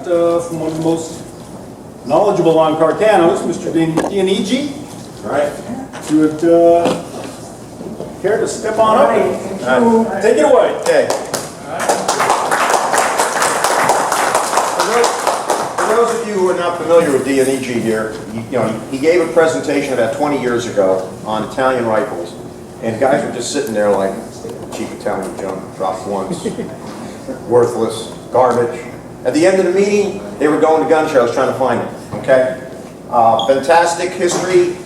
from one of the most knowledgeable on Carcanos, Mr. Dionigi. All right. If you would care to step on up. Take it away. Okay. For those of you who are not familiar with Dionigi here, he gave a presentation about 20 years ago on Italian rifles, and guys were just sitting there like, cheap Italian junk, dropped once, worthless, garbage. At the end of the meeting, they were going to gun shows trying to find it, okay? Fantastic history.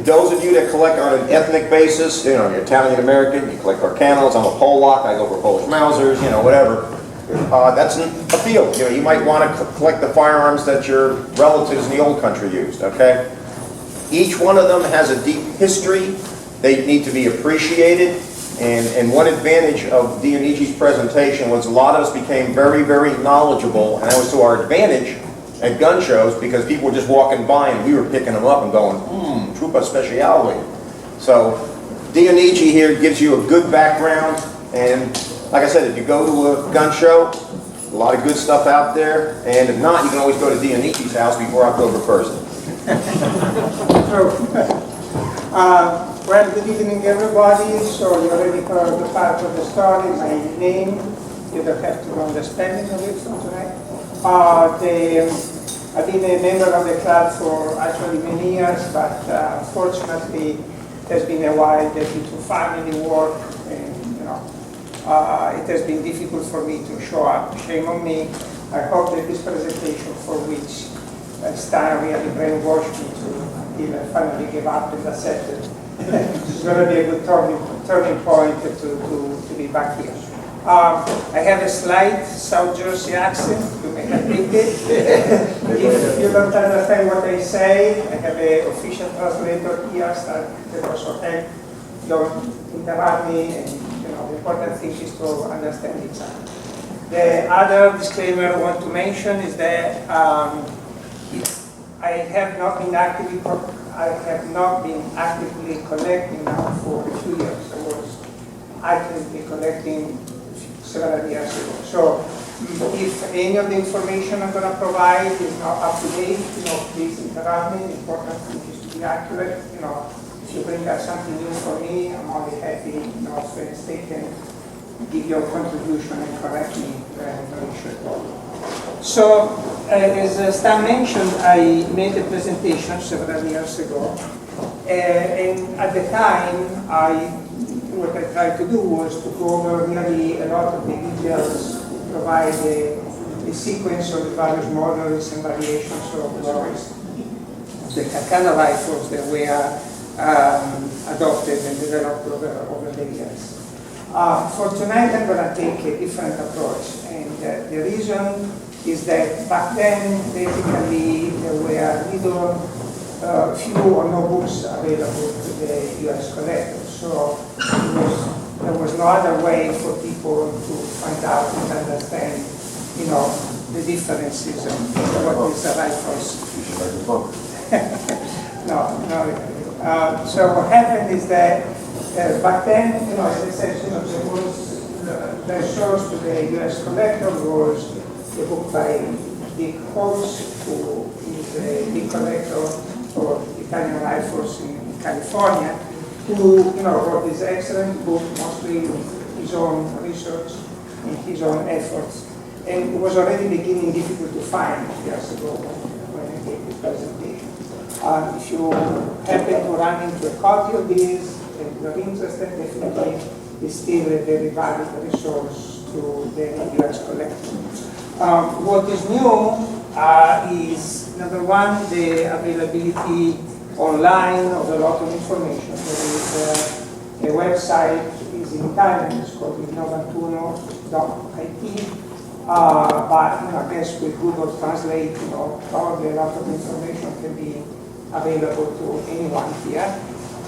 Those of you that collect on an ethnic basis, you're Italian-American, you collect Carcanos, I'm a Polak, I go for Polish Mausers, whatever. That's a field. You might want to collect the firearms that your relatives in the old country used, okay? Each one of them has a deep history. They need to be appreciated. And one advantage of Dionigi's presentation was a lot of us became very, very knowledgeable, and that was to our advantage at gun shows because people were just walking by and we were picking them up and going, Truppe Speciali. So Dionigi here gives you a good background, and like I said, if you go to a gun show, a lot of good stuff out there, and if not, you can always go to Dionigi's house before October 1st. Well, good evening everybody. So you already heard the part of the story, my name. You don't have to know the spelling of it from tonight. I've been a member of the club for actually many years, but fortunately it has been a while due to family work, and it has been difficult for me to show up. Shame on me. I hope that this presentation, for which Stan really brainwashed me until I finally gave up and accepted, it's going to be a good turning point to be back here. I have a slight South Jersey accent. You may have picked it. If you don't understand what I say, I have an official translator here that also help. Don't interrupt me, and the important thing is to understand each other. The other disclaimer I want to mention is that I have not been actively collecting now for a few years. I was actively collecting several years ago. So if any of the information I'm going to provide is not up to date, please interrupt me. The important thing is to be accurate. If you bring up something new for me, I'm only happy, if they can give your contribution and correct me where you should go. So, as Stan mentioned, I made a presentation several years ago, and at the time, what I tried to do was to go over really a lot of the details, provide a sequence of the various models and variations of the Carcano rifles that were adopted and developed over the years. For tonight, I'm going to take a different approach, and the reason is that back then, basically, there were few or no books available to the U.S. collectors. So there was no other way for people to find out and understand, the differences of what is the rifles. No. So what happened is that back then, as I said, the source to the U.S. collector was a book by Dick Holtz, who is a big collector for Italian rifles in California, who wrote this excellent book, mostly his own research and his own efforts. And it was already beginning difficult to find years ago when I gave this presentation. If you happen to run into a copy of this, and you're interested, definitely it's still a very valid resource to the U.S. collector. What is new is, number one, the availability online of a lot of information. There is a website, is in Italian, it's called innovantuno.it. But I guess with Google Translate, probably a lot of information can be available to anyone here.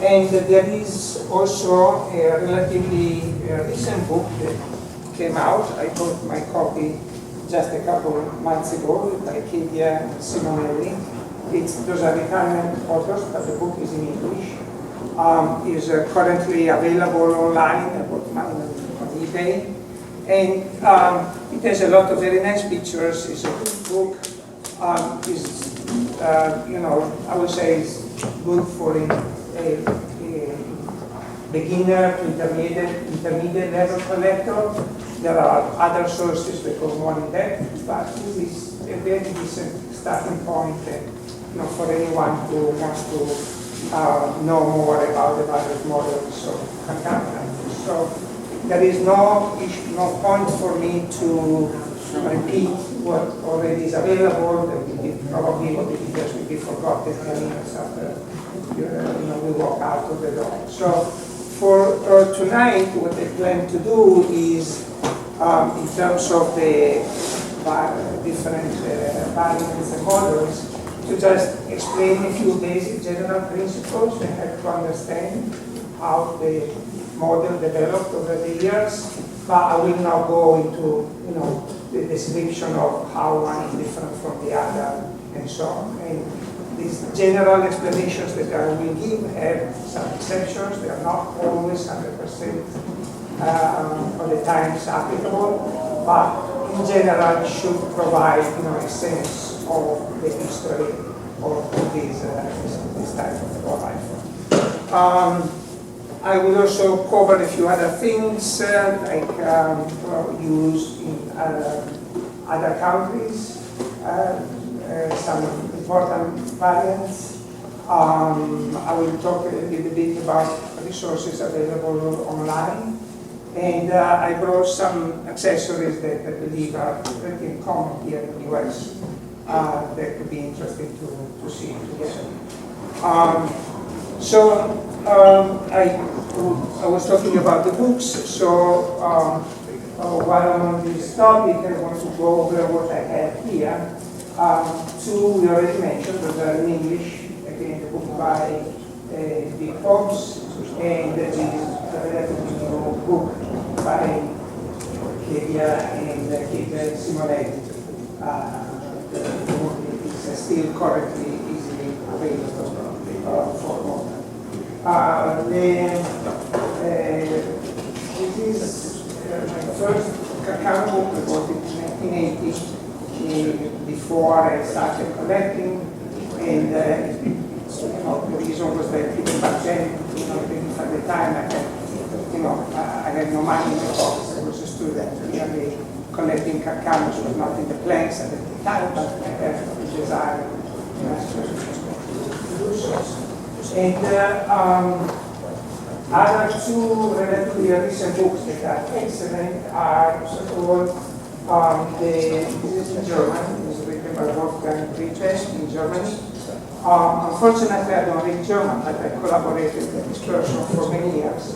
And there is also a relatively recent book that came out. I got my copy just a couple of months ago by Kindia Simonelli. Those are Italian authors, but the book is in English. Is currently available online, I bought mine on eBay. And it has a lot of very nice pictures. It's a good book. You know, I would say it's good for a beginner to intermediate level collector. There are other sources that go more in depth, but this is a very decent starting point, you know, for anyone who wants to know more about the various models of Carcano. So there is no point for me to repeat what already is available. That we did probably what we did just will be forgotten 10 minutes after you know, we walk out of the door. So for tonight, what I plan to do is, in terms of the different variants and models, to just explain a few basic general principles and help to understand how the model developed over the years. But I will not go into, you know, the description of how one is different from the other and so on. And these general explanations that I will give have some exceptions. They are not always 100% of the times applicable, but in general should provide, you know, a sense of the history of this type of rifle. I will also cover a few other things like used in other countries, some important variants. I will talk a little bit about resources available online. And I brought some accessories that I believe are pretty common here in the US that could be interesting to see together. I was talking about the books, so while I'm on this topic, I want to go over what I have here. Two we already mentioned, those are in English, again, the book by Dick Hobbs, and this is a relatively new book by Kedia and Simonetti. The book is still currently easily available for more. This is my first Carcano book. I bought it in 1980, before I started collecting, and the reason was that even back then, you know, at the time I had no money in the pocket. I was a student, really collecting Carcanos was not in the plans at the time, but I had the desire to do so. And other two relatively recent books that are excellent are, first of all, this is in German. It's written by Wolfgang Truppe in Germany. Unfortunately, I don't read German, but I collaborated with this person for many years.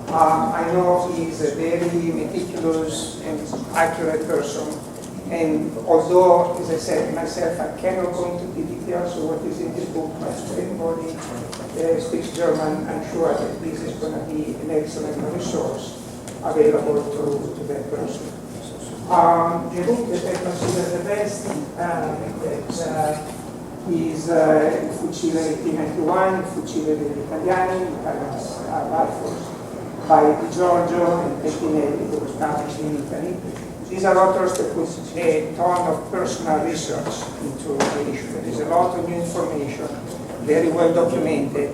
I know he's a very meticulous and accurate person. And although, as I said myself, I cannot go into the details of what is in this book, but everybody speaks German, I'm sure that this is going to be an excellent resource available to that person. The book that I consider the best is Fucile 1891, Fucile degli Italiani, Italians rifles, by Di Giorgio and Pettinelli, that was published in Italy. These are authors that put a ton of personal research into the issue. There is a lot of new information, very well documented,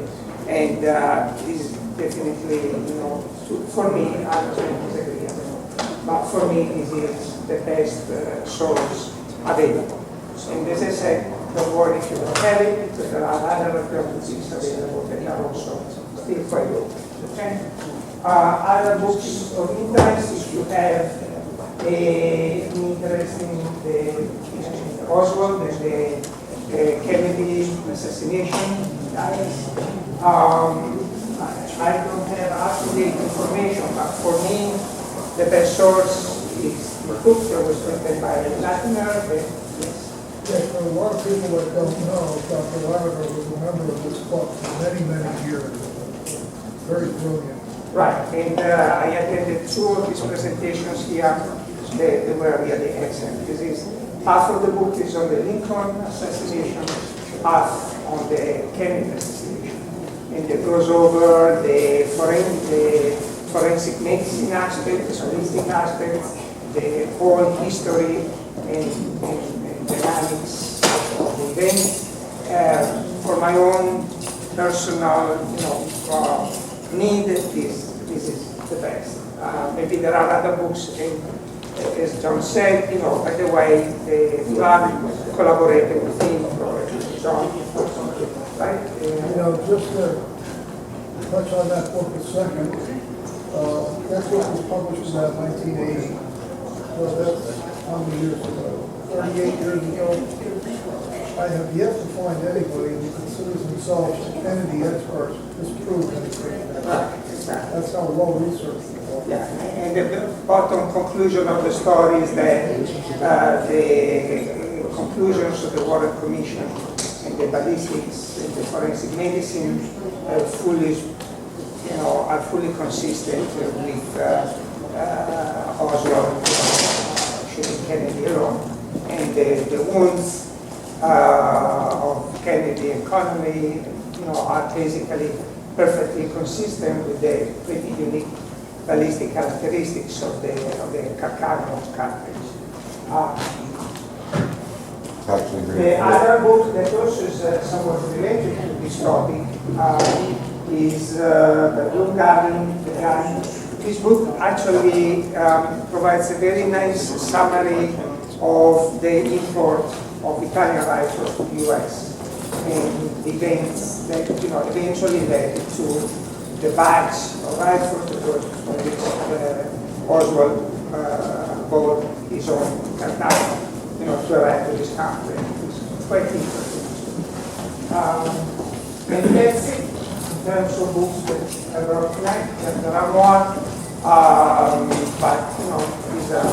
and is definitely, you know, for me, others may disagree, but for me, this is the best source available. And as I said, don't worry if you don't have it, because there are other alternatives available that are also still quite good. Okay? Other books of interest, if you have an interest in the Oswald and the Kennedy assassination trials. I don't have up-to-date information, but for me, the best source is the book that was written by Latiner. Yes, there are a lot of people that don't know Dr. Latiner was a member of this club for many, many years. Very brilliant. Right, and I attended two of his presentations here. They were really excellent. This is half of the book is on the Lincoln assassination, half on the Kennedy assassination, and it goes over the forensic medicine aspect, the ballistic aspects, the whole history and dynamics of the event. For my own personal, need, this is the best. Maybe there are other books, and as John said, by the way, the club collaborated with him, or John, or something, right? Just to touch on that book a second, that book was published in about 1980. So that's how many years ago? 38 years ago. I have yet to find anybody who considers themselves a Kennedy expert disprove anything. That's how well researched it was. Yeah, and the bottom conclusion of the story is that the conclusions of the Warren Commission and the ballistics and the forensic medicine are fully consistent with Oswald shooting Kennedy alone, and the wounds of Kennedy and Connolly, are basically perfectly consistent with the pretty unique ballistic characteristics of the Carcano cartridge. The other book that also is somewhat related to this topic is the Blue Garden, the gun. This book actually provides a very nice summary of the import of Italian rifles to the U.S. and the events that eventually led to the batch of rifles for which Oswald bought his own Carcano, to arrive to this country. It's quite interesting. And that's it in terms of books that I brought tonight. There are more, but these are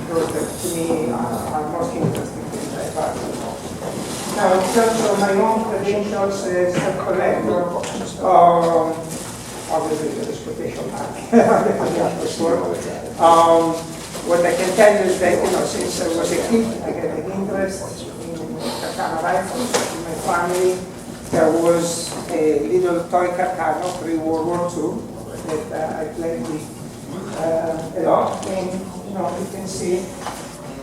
those that to me are most interesting things I've heard. Now, in terms of my own credentials as a collector, obviously there is quotation mark, for sure. What I can tell you is that, since I was a kid, I had an interest in Carcano rifles. In my family, there was a little toy Carcano pre-World War II that I played with a lot. And, you can see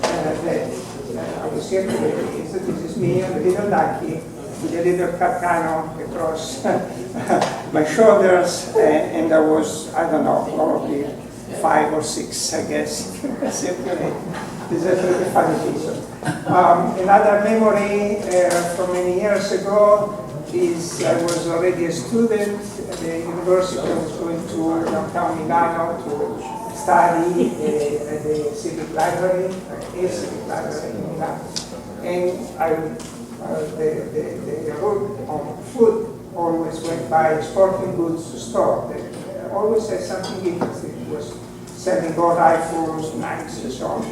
that I was here today. So this is me on a little donkey with a little Carcano across my shoulders, and I was, I don't know, probably 5 or 6, I guess. Simply, this is a pretty funny piece. Another memory from many years ago is I was already a student at the university. I was going to downtown Milano to study at the civic library, a civic library in Milan. And the route on foot always went by a sporting goods store that always had something interesting. It was selling gold rifles, knives, and so on.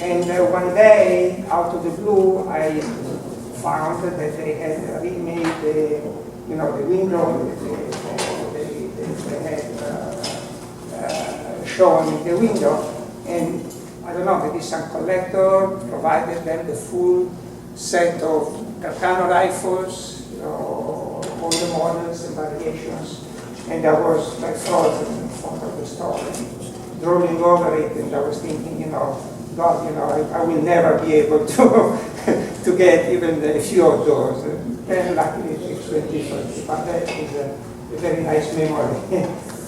And one day, out of the blue, I found that they had remade the window they had shown in the window. And I don't know, maybe some collector provided them the full set of Carcano rifles, all the models and variations. And I was like frozen in front of the store, drooling over it, and I was thinking, God, I will never be able to get even a few of those. And luckily it takes 20, but that is a very nice memory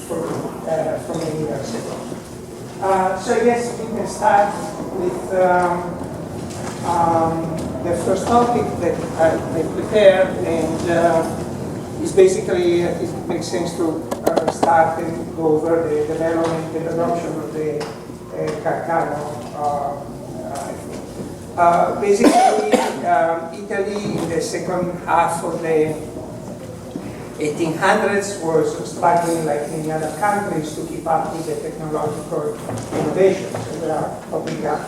from many years ago. So I guess we can start with the first topic that I prepared, and it's basically, it makes sense to start and go over the development and adoption of the Carcano. Basically, Italy in the second half of the 1800s was struggling like many other countries to keep up with the technological innovations. So they are popping up,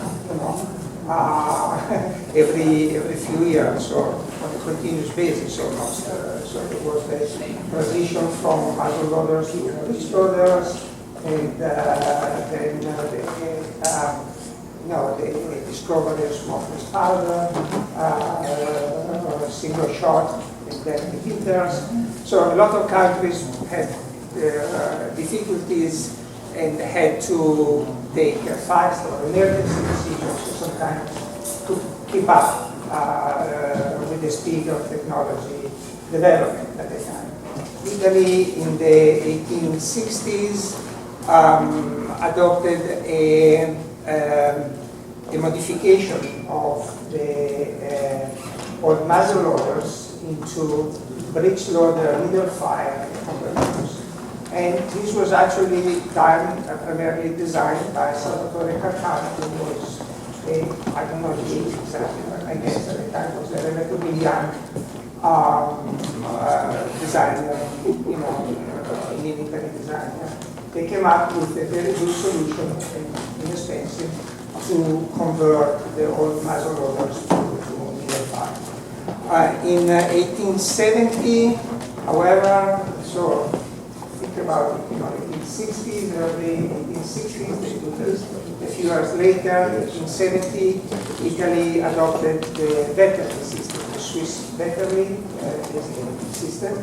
every few years or on a continuous basis almost. So it was the transition from muzzle loaders to breech loaders, and then they discovered the smokeless powder, single shot, and then the heaters. So a lot of countries had difficulties and had to take fast or emergency decisions sometimes to keep up with the speed of technology development at the time. Italy in the 1860s adopted a modification of the old muzzle loaders into breech loader middle fire converters. And this was actually done, primarily designed by Salvatore Carcano, who was I don't know the age exactly, but I guess at the time was a relatively young designer, military designer. They came up with a very good solution, inexpensive, to convert the old muzzle loaders to middle fire. In 1870, however, so think about it, 1860s, early 1860s, they do this. A few years later, 1870, Italy adopted the battery system, the Swiss battery system,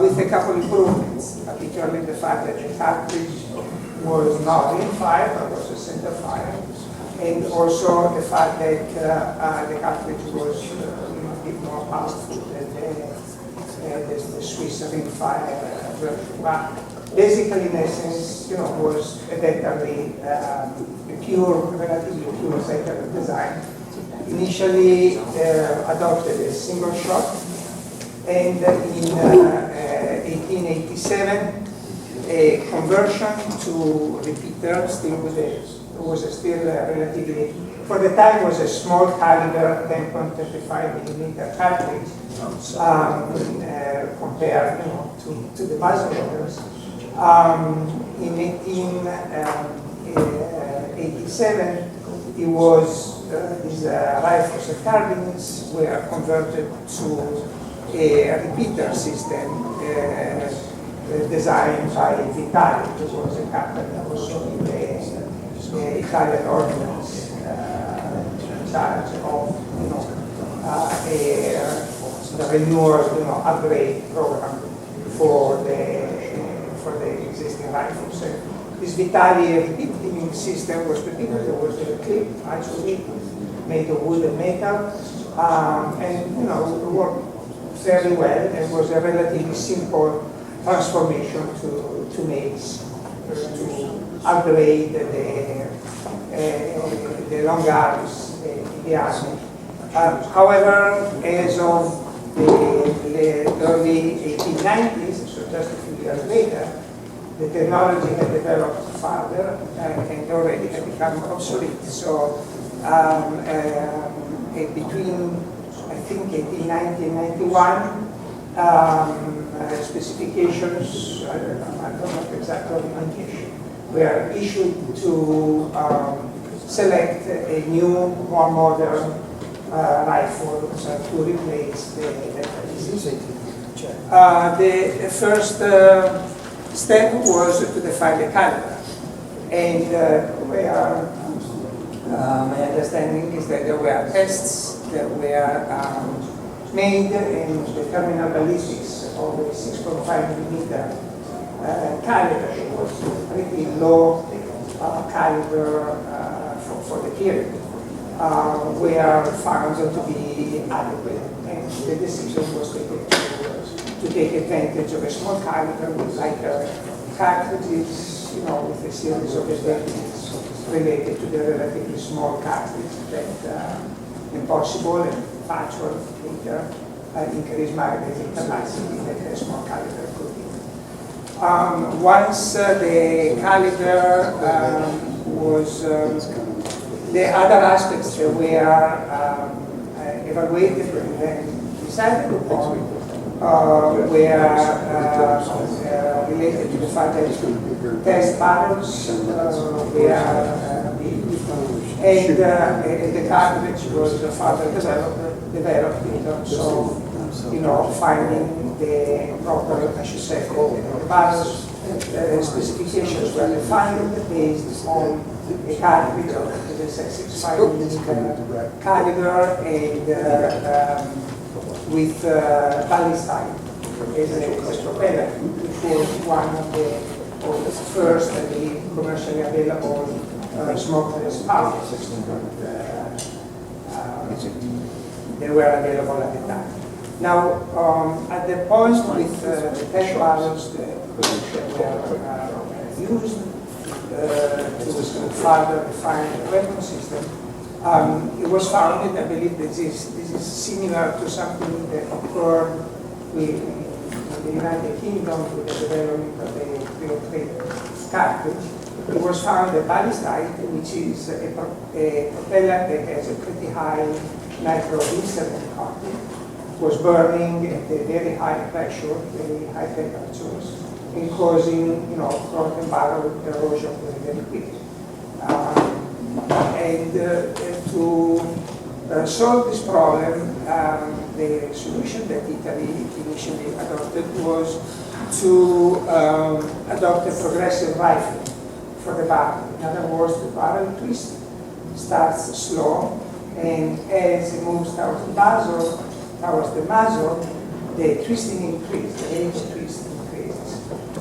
with a couple improvements, particularly the fact that the cartridge was not ring fire, but was a center fire, and also the fact that the cartridge was a bit more powerful than the Swiss ring fire version. But basically, in essence, was a battery, relatively pure battery design. Initially adopted a single shot, and in 1887, a conversion to repeater, still with relatively, for the time was a small caliber 10.35 millimeter cartridge, compared to the muzzle loaders. In 1887, it was these rifles and carbines were converted to a repeater system designed by Vitali, who was a captain also in the Italian ordnance in charge of the renewal upgrade program for the existing rifles. This Vitali repeating system was repeated. There was a clip actually made of wood and metal, and it worked fairly well. It was a relatively simple transformation to make to upgrade the long arms in the army. However, as of the early 1890s, so just a few years later, the technology had developed further and already had become obsolete. So between, I think, 1890 and 91, specifications, I don't know the exact orientation, were issued to select a new, more modern rifle to replace the first step was to define the caliber, and my understanding is that there were tests that were made in the terminal ballistics of the 6.5 millimeter caliber. It was pretty low caliber for the period, were found to be adequate, and the decision was taken to take advantage of a small caliber with lighter cartridges, with a series of advantages related to the relatively small cartridge that impossible and factual later increased magazine capacity that a small caliber could give. Once the caliber was, the other aspects that were evaluated and then decided upon were related to the fact that test barrels were and the cartridge was further developed in terms of finding the proper, I should say, the barrels specifications were defined based on a cartridge of the 6.5 millimeter caliber and with ballistine as a propeller, which was one of the was the first, I believe, commercially available smokeless pouches. They were available at the time. Now, at the point with the 10 barrels that were used to further refine the weapon system, it was found, I believe this is similar to something that occurred in the United Kingdom with the development of the pre-operated cartridge. It was found that ballistite, which is a propellant that has a pretty high nitroglycerin content, was burning at a very high pressure, very high temperatures, and causing, front and barrel erosion very, very quickly. To solve this problem, the solution that Italy initially adopted was to adopt a progressive rifling for the barrel. In other words, the barrel twist starts slow, and as it moves towards the muzzle, the twisting increases, the edge twist increases.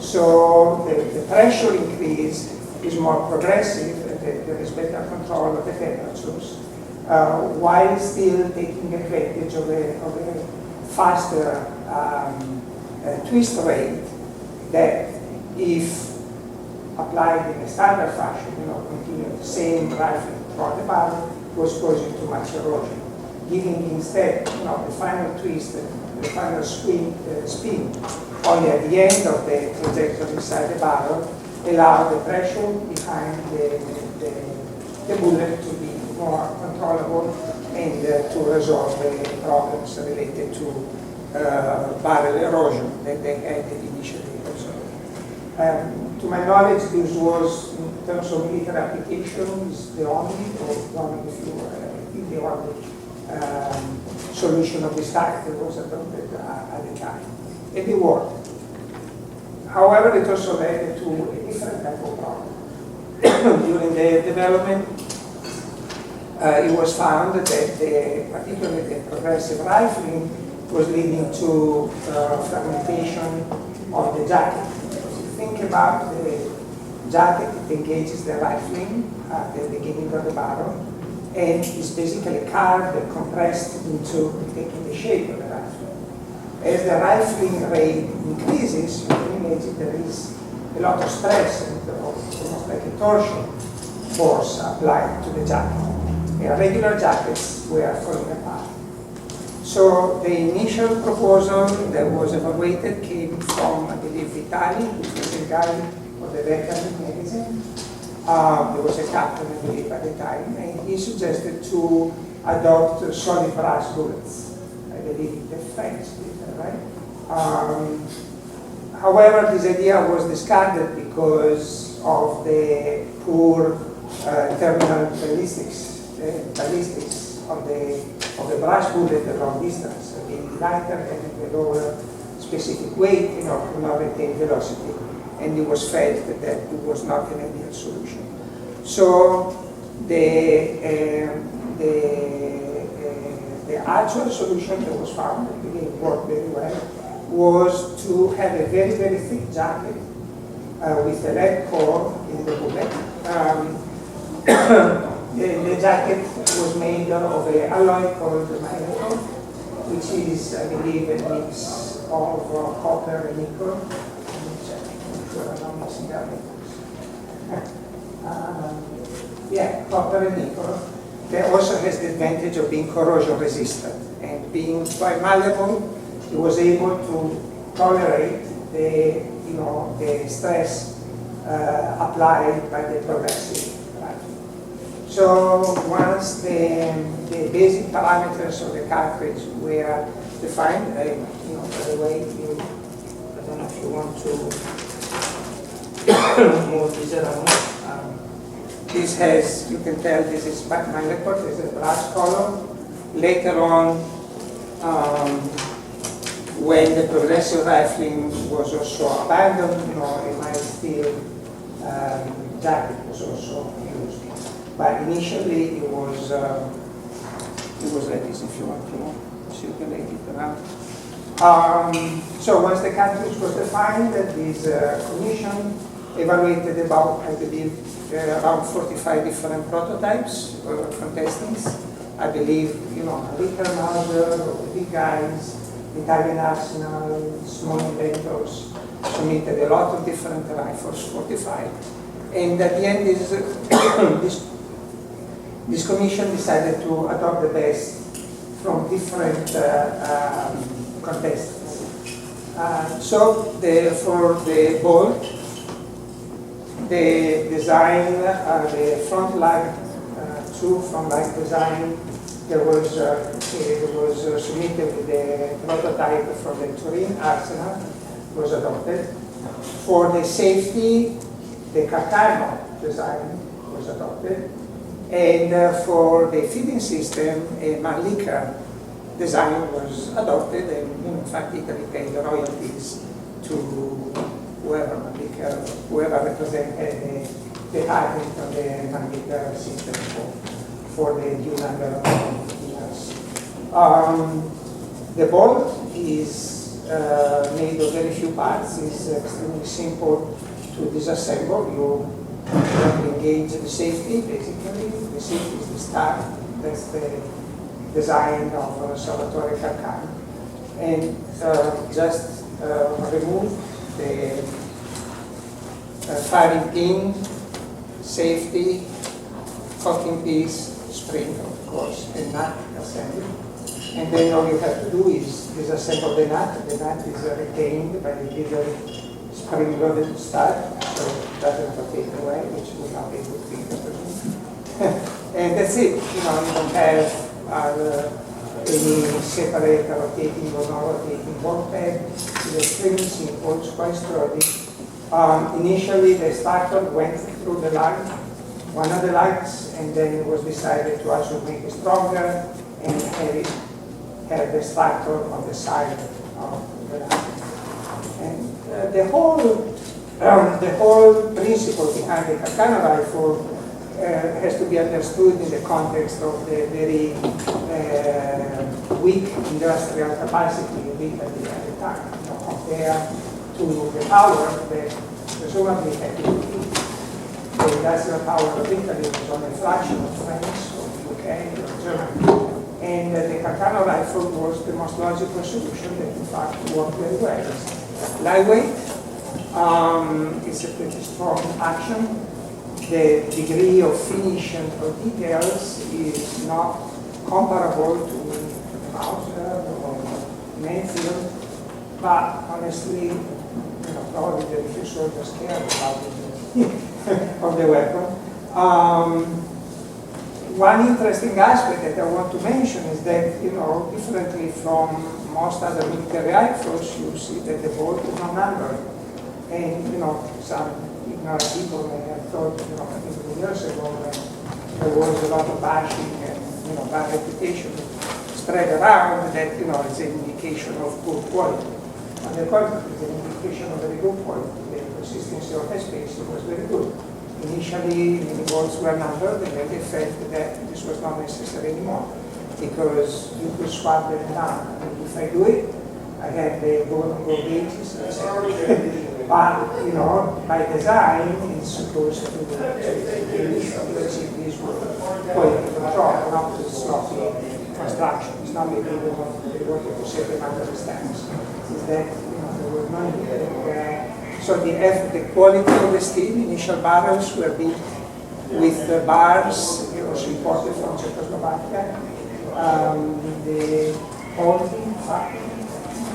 So the pressure increase is more progressive, there is better control of the temperatures, while still taking advantage of a faster twist rate that, if applied in a standard fashion, continue the same rifling throughout the barrel, was causing too much erosion, giving instead, the final twist, the final spin only at the end of the trajectory inside the barrel, allow the pressure behind the bullet to be more controllable and to resolve the problems related to barrel erosion that they had initially observed. To my knowledge, this was, in terms of military applications, the only solution of this type that was adopted at the time. And it worked. However, it also led to a different type of problem. During the development, it was found that particularly the progressive rifling was leading to fragmentation of the jacket. If you think about the jacket, it engages the rifling at the beginning of the barrel, and is basically carved and compressed into taking the shape of the rifling. As the rifling rate increases, you can imagine there is a lot of stress and almost like a torsion force applied to the jacket. Regular jackets were falling apart. So the initial proposal that was evaluated came from, I believe, Italy, which was a guy for the veteran magazine. There was a captain, I believe, at the time, and he suggested to adopt solid brass bullets. I believe the French did that, right? However, this idea was discarded because of the poor terminal ballistics of the brass bullet at long distance. Being lighter and a lower specific weight, could not retain velocity, and it was felt that it was not an ideal solution. So the actual solution that was found, that again worked very well, was to have a very, very thick jacket with a lead core in the bullet. The jacket was made of an alloy called magneton, which is, I believe, a mix of copper and nickel. Copper and nickel. That also has the advantage of being corrosion resistant and being quite malleable. It was able to tolerate the stress applied by the progressive rifle. So once the basic parameters of the cartridge were defined, by the way, I don't know if you want to move this around. This has, you can tell this is magnetic, this is a brass color. Later on, when the progressive rifling was also abandoned, a mild steel jacket was also used. But initially it was like this, if you want to circulate it around. So once the cartridge was defined, this commission evaluated about, I believe, around 45 different prototypes from testings. I believe, Malika, Mauser, the big guys, Italian Arsenal, small inventors submitted a lot of different rifles, 45. And at the end, this commission decided to adopt the best from different contestants. For the bolt, the design, the front light, true front light design, there was submitted with the prototype from the Turin Arsenal, was adopted. For the safety, the Carcano design was adopted. And for the feeding system, a Malika design was adopted, and in fact Italy paid the royalties to whoever represented the patent of the Malika system for the due number of years. The bolt is made of very few parts. It's extremely simple to disassemble. You engage the safety, basically. The safety is the start. That's the design of Salvatore Carcano. And just remove the firing pin, safety, cocking piece, spring, of course, and nut assembly. And then all you have to do is disassemble the nut. The nut is retained by the bigger spring-loaded stud, so it doesn't rotate away, which will not be a good thing, I presume. And that's it. You don't have any separate rotating or non-rotating bolt pad. It's extremely simple, it's quite sturdy. Initially, the starter went through the light, one of the lights, and then it was decided to also make it stronger and have the starter on the side of the light. And the whole principle behind the Carcano rifle has to be understood in the context of the very weak industrial capacity of Italy at the time, compared to the power that presumably had been achieved. The industrial power of Italy was only a fraction of France or UK or Germany. And the Carcano rifle was the most logical solution that in fact worked very well. It's lightweight, it's a pretty strong action. The degree of finish and of details is not comparable to Mauser or Mayfield, but honestly, probably very few soldiers care about it of the weapon. One interesting aspect that I want to mention is that, differently from most other military rifles, you see that the bolt is not numbered. And, some ignorant people may have thought, a few years ago, that there was a lot of bashing and, bad reputation spread around that, it's an indication of good quality. On the contrary, it's an indication of very good quality. The consistency of the space was very good. Initially, the bolts were numbered, and then they felt that this was not necessary anymore because you could swap them down. And if I do it, I have the go gauges, etc. But, by design, it's supposed to be this quality control, not the sloppy construction. It's not maybe what you say the matter of stamps. Is that, there was no so the quality of the steel, initial barrels were built with the bars, also imported from Czechoslovakia. The Holting factory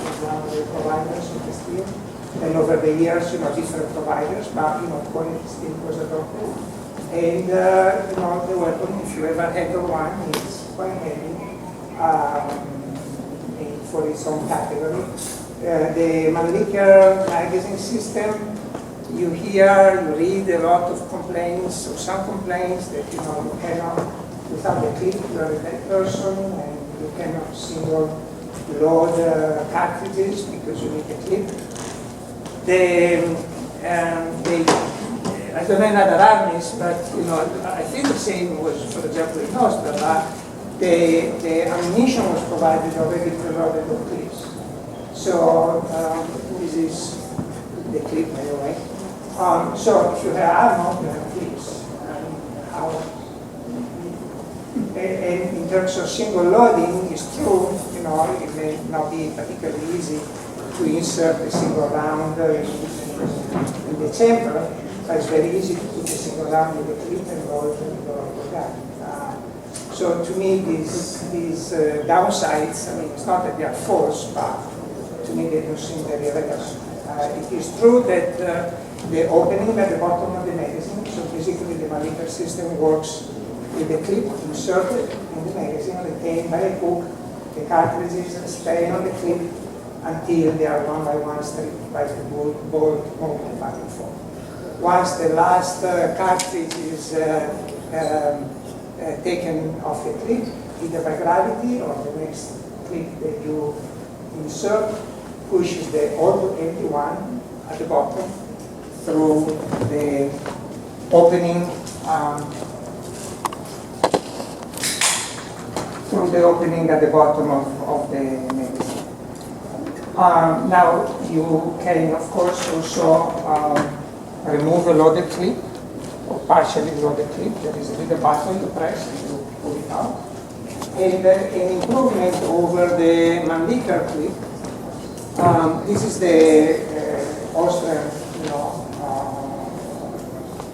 was one of the providers of the steel. And over the years, different providers, but quality steel was adopted. And the weapon, if you ever handle one, it's quite heavy for its own category. The Malika magazine system, you read a lot of complaints, or some complaints that you cannot, without the clip, you are a dead person, and you cannot single load cartridges because you need a clip. I don't know in other armies, but I think the same was, for example, in Austria, but the ammunition was provided already preloaded with clips. So this is the clip, by the way. So if you have ammo, you have clips. And in terms of single loading, it's true, it may not be particularly easy to insert a single round in the chamber, but it's very easy to put a single round in the clip and load the gun. So to me, these downsides, it's not that they are false, but to me they don't seem very relevant. It is true that the opening at the bottom of the magazine, so basically the Maldarano system works with the clip inserted in the magazine, retained by a hook. The cartridges stay on the clip until they are one by one stripped by the bolt movement back and forth. Once the last cartridge is taken off the clip, either by gravity or the next clip that you insert pushes the old empty one at the bottom through the opening at the bottom of the magazine. Now you can of course also remove a loaded clip or partially loaded clip. There is a little button you press and you pull it out. And an improvement over the Maldarano clip. This is the Austrian,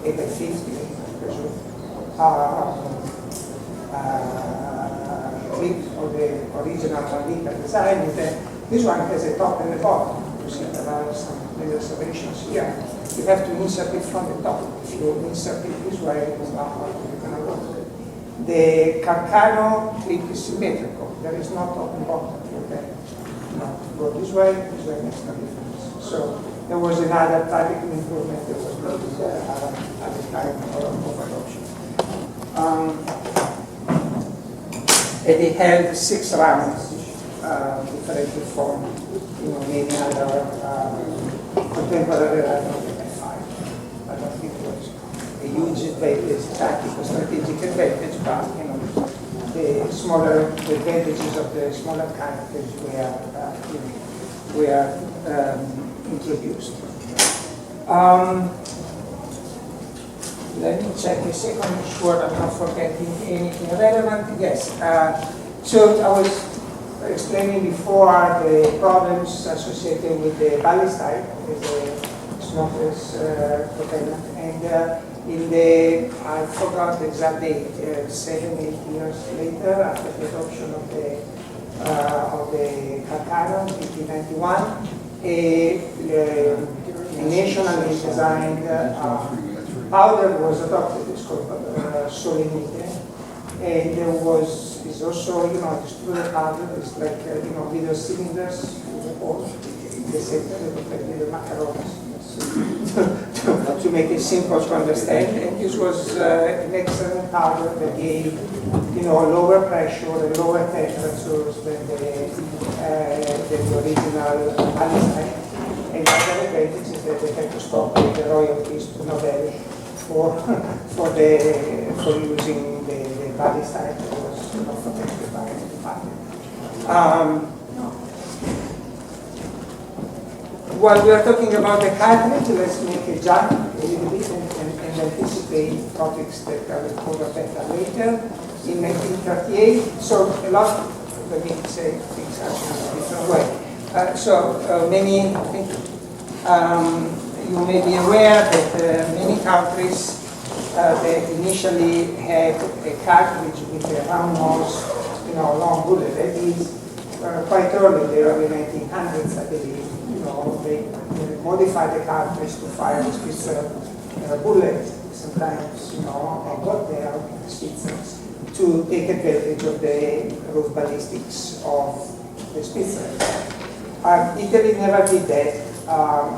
AP50, clip of the original Maldarano design. This one has a top and a bottom. You see there are some little serrations here. You have to insert it from the top. If you insert it this way, it's not how you're going to work. The Carcano clip is symmetrical. There is no top and bottom. Okay? Go this way makes no difference. So there was another practical improvement that was made at the time of adoption. And they held 6 rounds, differently from many other contemporary rifles that I find. I don't think it was a huge advantage, tactical, strategic advantage, but the smaller the advantages of the smaller cartridge were introduced. Let me check a second, make sure I'm not forgetting anything relevant. Yes. So I was explaining before the problems associated with the ballistite, with the smokeless propellant, and I forgot the exact date, 7-8 years later, after the adoption of the Carcano in 1991, a nationally designed powder was adopted. It's called solenite, and there is also extruded powder. It's like little cylinders with a hole in the center, they look like little macarons. To make it simple to understand, and this was an excellent powder that gave lower pressure and lower temperatures than the original ballistite. And the other advantage is that they had to stop paying the royalties to Nobel for using the ballistite that was not protected by the patent. While we are talking about the cartridge, let's make a jump a little bit and anticipate topics that I will cover better later. In 1938, so a lot, let me say things actually in a different way. You may be aware that many countries that initially had a cartridge with a round nose, long bullet. That is quite early, the early 1900s, I believe. They modified the cartridge to fire the Spitzer bullet. Sometimes, I got there with the Spitzers to take advantage of the roof ballistics of the Spitzer. Italy never did that.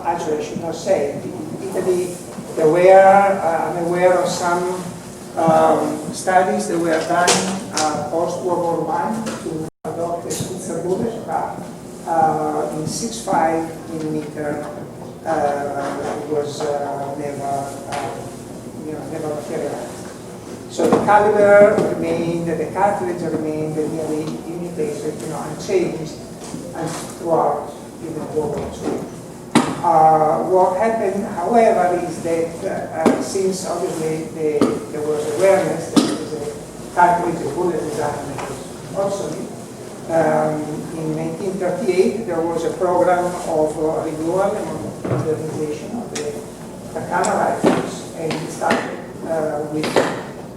Actually, I should not say. In Italy, I'm aware of some studies that were done post-World War I to adopt the Spitzer bullet, in 6.5 millimeter was never materialized. So the caliber remained, the cartridge remained nearly imitated, unchanged, and throughout even World War II. What happened, however, is that since obviously there was awareness that there was a cartridge, a bullet design that was obsolete, in 1938 there was a program of renewal and modernization of the Carcano rifles, and it started with,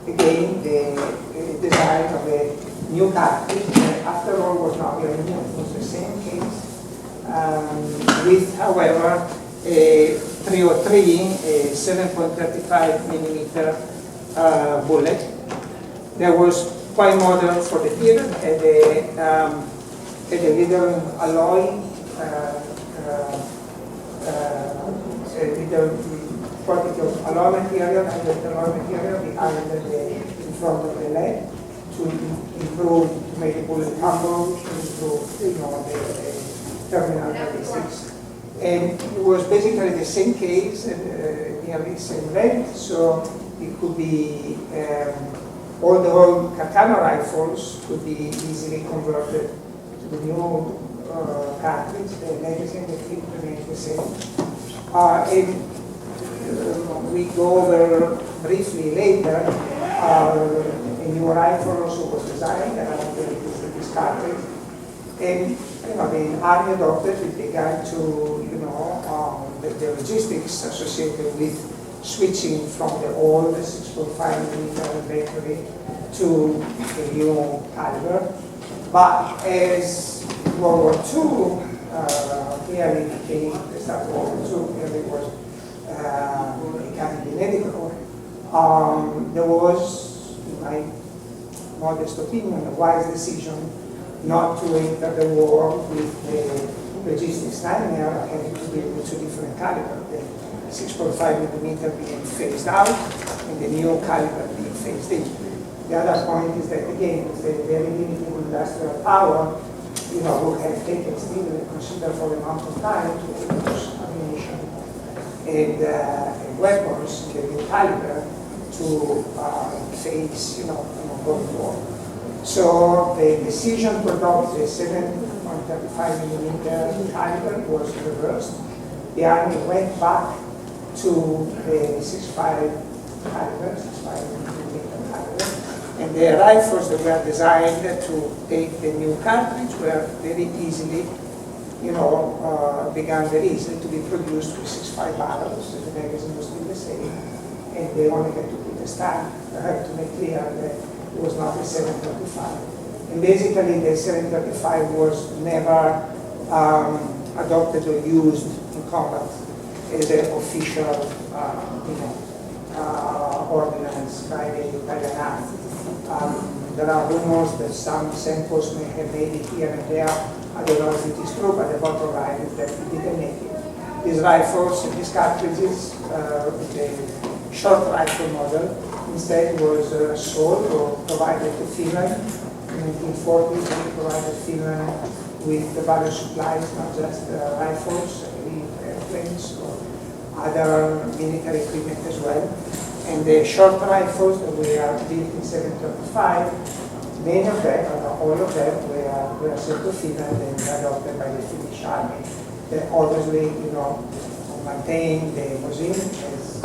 again, the design of a new cartridge that after all was not really new, it was the same case. With, however, a 303, a 7.35 millimeter bullet. There was quite modern for the period, had a little alloy, a little quantity of alloy material, behind in front of the leg to improve, to make the bullet humble, to improve, the terminal ballistics. And it was basically the same case, nearly same length, so it could be, all the old Carcano rifles could be easily converted to the new cartridge. The magazine, the clip remains the same. We go over briefly later, a new rifle also was designed around this cartridge. And the Army adopted with regard to the logistics associated with switching from the old 6.5 millimeter battery to the new caliber. But as World War II clearly became, the start of World War II clearly was becoming inevitable, there was, in my modest opinion, a wise decision not to enter the war with the logistics nightmare having to deal with two different calibers, the 6.5 millimeter being phased out and the new caliber being phased in. The other point is that, again, the very limited industrial power, would have taken still a considerable amount of time to produce ammunition and weapons in the new caliber to face, an ongoing war. So the decision to adopt the 7.35 millimeter caliber was reversed. The Army went back to the 6.5 caliber, 6.5 millimeter caliber, and the rifles that were designed to take the new cartridge were very easily, began very easily to be produced with 6.5 barrels. The magazine was still the same, and they only had to put a stamp to make clear that it was not a 735. And basically the 735 was never adopted or used in combat as an official ordinance by the Army. There are rumors that some samples may have made it here and there. I don't know if it is true, but the bottom line is that it didn't make it. These rifles, these cartridges, the short rifle model, instead was sold or provided to Finland. In the 1940s, we provided Finland with the various supplies, not just rifles, airplanes, or other military equipment as well. And the short rifles that were built in 735, many of them, or all of them, were sent to Finland and adopted by the Finnish Army. They obviously, maintained the Mosin as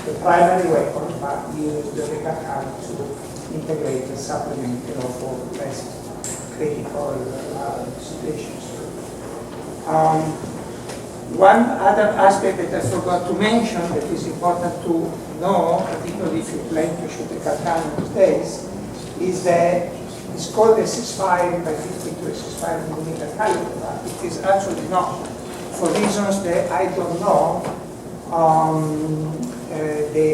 the primary weapon, but used the Carcano to integrate and supplement, for less critical situations. One other aspect that I forgot to mention that is important to know, particularly if you plan to shoot a Carcano these days, is that it's called a 6.5 by 50 to a 6.5 millimeter caliber, but it is actually not. For reasons that I don't know, the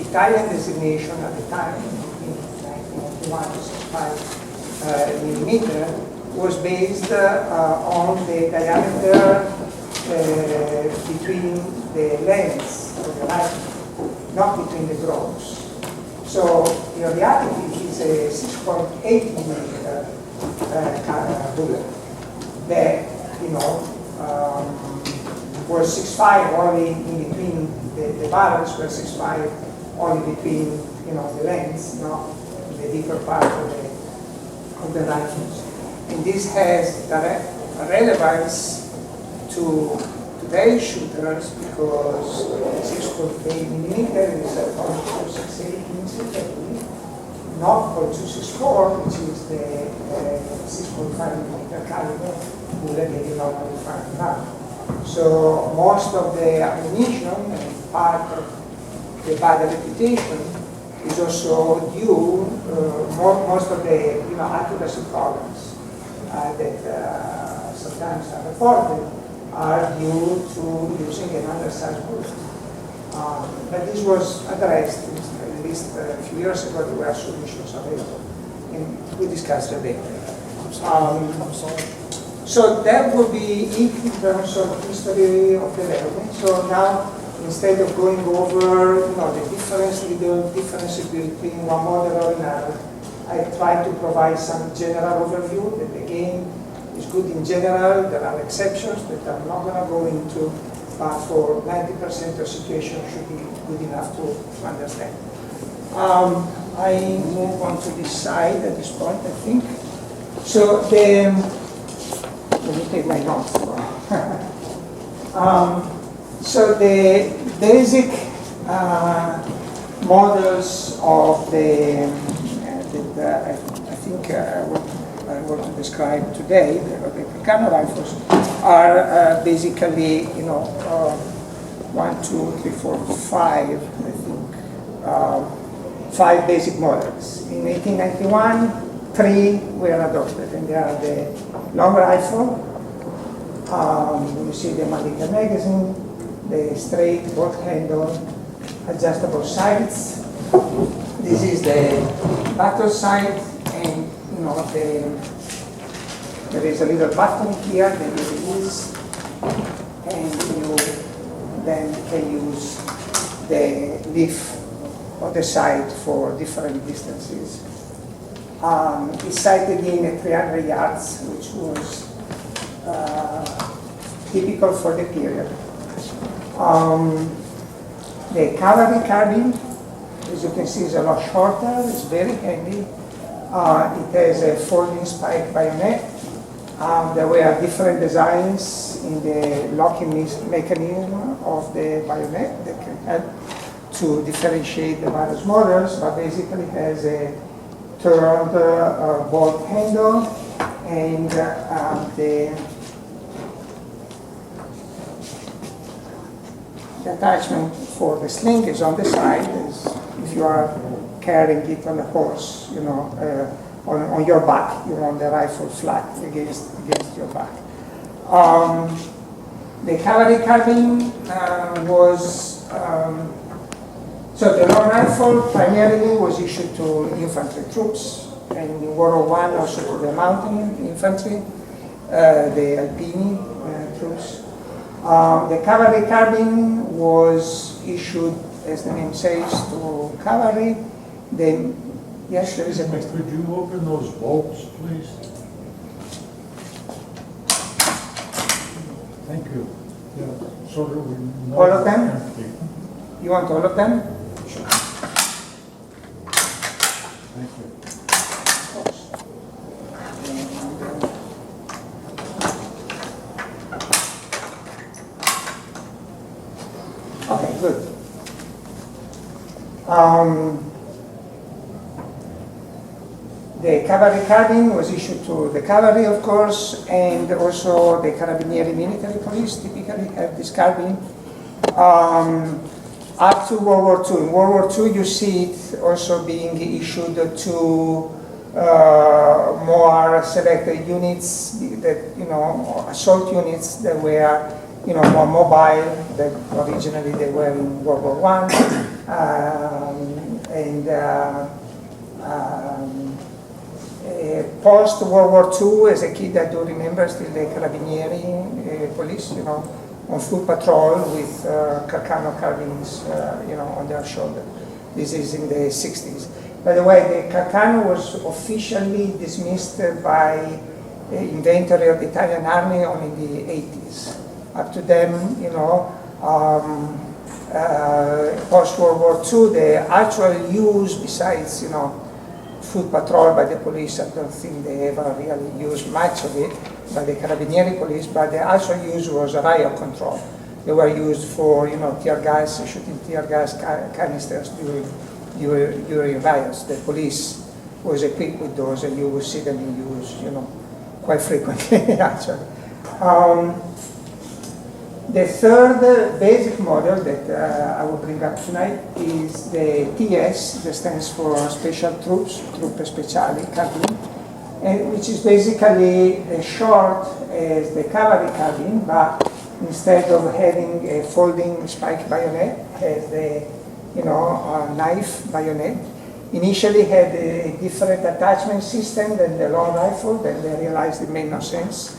Italian designation at the time, in 1991, 6.5 millimeter, was based on the diameter between the lengths of the rifle, not between the groves. So the reality is a 6.8 millimeter bullet that, was 6.5 only in between the barrels, were 6.5 only between, the lengths, not the deeper part of the rifles. And this has direct relevance to today shooters because 6.8 millimeter is a .268 inches, I believe, not .264, which is the 6.5 millimeter caliber bullet that you normally find now. So most of the ammunition and part of the bad reputation is also due, most of the accuracy problems that sometimes are reported are due to using an undersized bullet. But this was addressed at least a few years ago. There were solutions available, and we discussed it later. So that would be it in terms of history of development. So now, instead of going over the differences between one model or another, I try to provide some general overview that again is good in general. There are exceptions that I'm not going to go into, but for 90% of situations should be good enough to understand. I move on to this side at this point, I think. So let me take my notes. So the basic models of I think I want to describe today, the Carcano rifles, are basically, 1, 2, 3, 4, 5, I think, 5 basic models. In 1891, 3 were adopted, and they are the long rifle. You see the Malika magazine, the straight bolt handle, adjustable sights. This is the battle sight, and there is a little button here that you release, and you then can use the leaf of the sight for different distances. It's sighted in at 300 yards, which was typical for the period. The cavalry carbine, as you can see, is a lot shorter. It's very handy. It has a folding spike bayonet. There were different designs in the locking mechanism of the bayonet that can help to differentiate the various models, but basically it has a turned bolt handle, and the attachment for the sling is on the side, as if you are carrying it on a horse, on your back, on the rifle flat against your back. The cavalry carbine was, so the long rifle primarily was issued to infantry troops, and in World War I also to the mountain infantry, the Alpini troops. The cavalry carbine was issued, as the name says, to cavalry. Yes, there is a question. Could you open those bolts, please? Thank you. Yeah, so that we know. All of them? Empty. You want all of them? Sure. Thank you. Okay, good. The cavalry carbine was issued to the cavalry, of course, and also the Carabinieri military police typically have this carbine. Up to World War II. In World War II, you see it also being issued to more selected units, that assault units that were more mobile. That originally they were in World War I, post World War II, as a kid, I do remember still the Carabinieri police, on full patrol with Carcano carbines, on their shoulder. This is in the 60s. By the way, the Carcano was officially dismissed by inventory of the Italian army only in the 80s. Up to them, post World War II, the actual use, besides, foot patrol by the police, I don't think they ever really used much of it by the Carabinieri police, but the actual use was riot control. They were used for, tear gas, shooting tear gas canisters during riots. The police was equipped with those, and you will see them in use, quite frequently, actually. The third basic model that I will bring up tonight is the TS, that stands for Special Troops, Truppe Speciali, carbine, and which is basically as short as the cavalry carbine, but instead of having a folding spike bayonet, has the knife bayonet. Initially had a different attachment system than the long rifle, then they realized it made no sense,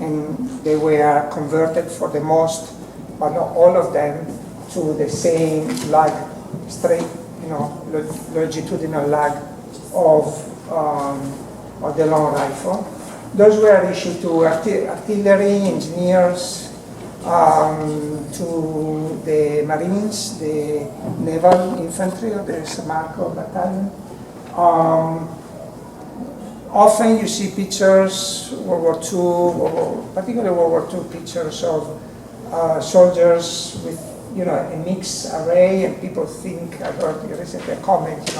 and they were converted for the most, but not all of them, to the same lug, straight, longitudinal lug of the long rifle. Those were issued to artillery engineers, to the Marines, the naval infantry of the San Marco battalion. Often you see pictures, World War II, particularly World War II pictures of soldiers with, a mixed array, and people think, I heard recently a comment,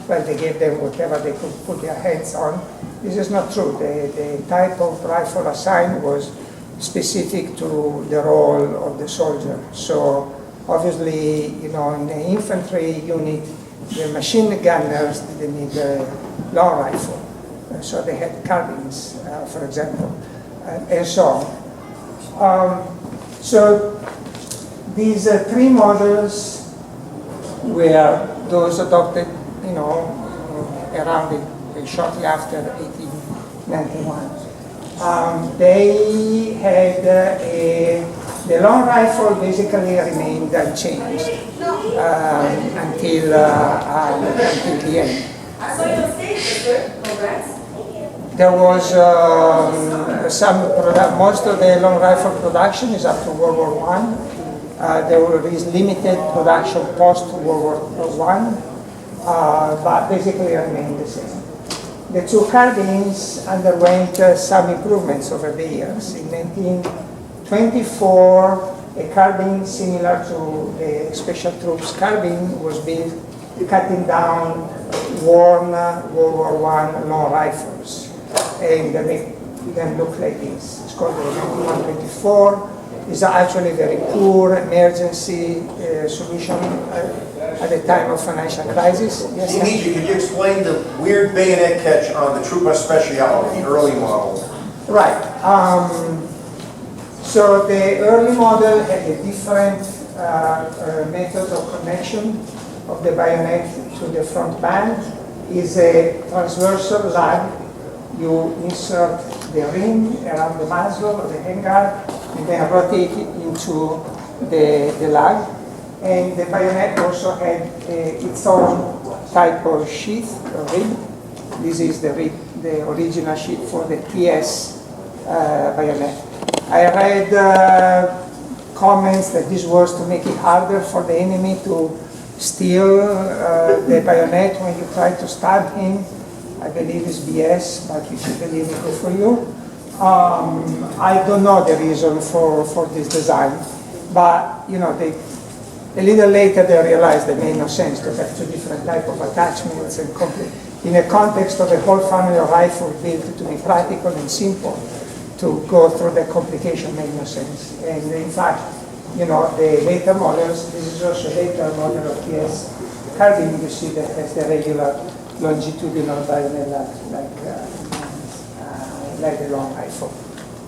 well, they gave them whatever they could put their hands on. This is not true. The type of rifle assigned was specific to the role of the soldier. So obviously, in the infantry unit, the machine gunners didn't need a long rifle. So they had carbines, for example, and so on. So these three models were those adopted, around shortly after 1891. They had the long rifle basically remained unchanged until the end. There was most of the long rifle production is up to World War I. There is limited production post World War I, but basically remained the same. The two carbines underwent some improvements over the years. In 1924, a carbine similar to the Special Troops carbine was built, cutting down worn World War I long rifles. And they make them look like this. It's called the 1924. It's actually a very poor emergency solution at the time of financial crisis. Yes, Dionigi, could you explain the weird bayonet catch on the Truppe Speciali, the early model? Right. So the early model had a different method of connection of the bayonet to the front band. Is a transversal lug. You insert the ring around the muzzle or the handguard, and then rotate it into the lug. And the bayonet also had its own type of sheath or rib. This is the original sheath for the TS bayonet. I read comments that this was to make it harder for the enemy to steal the bayonet when you try to stab him. I believe it's BS, but you should believe it, good for you. I don't know the reason for this design, but a little later they realized it made no sense to have two different types of attachments and in a context of a whole family of rifles built to be practical and simple. To go through the complication made no sense. And in fact, the later models, this is also a later model of TS carbine, you see that has the regular longitudinal bayonet like the long rifle.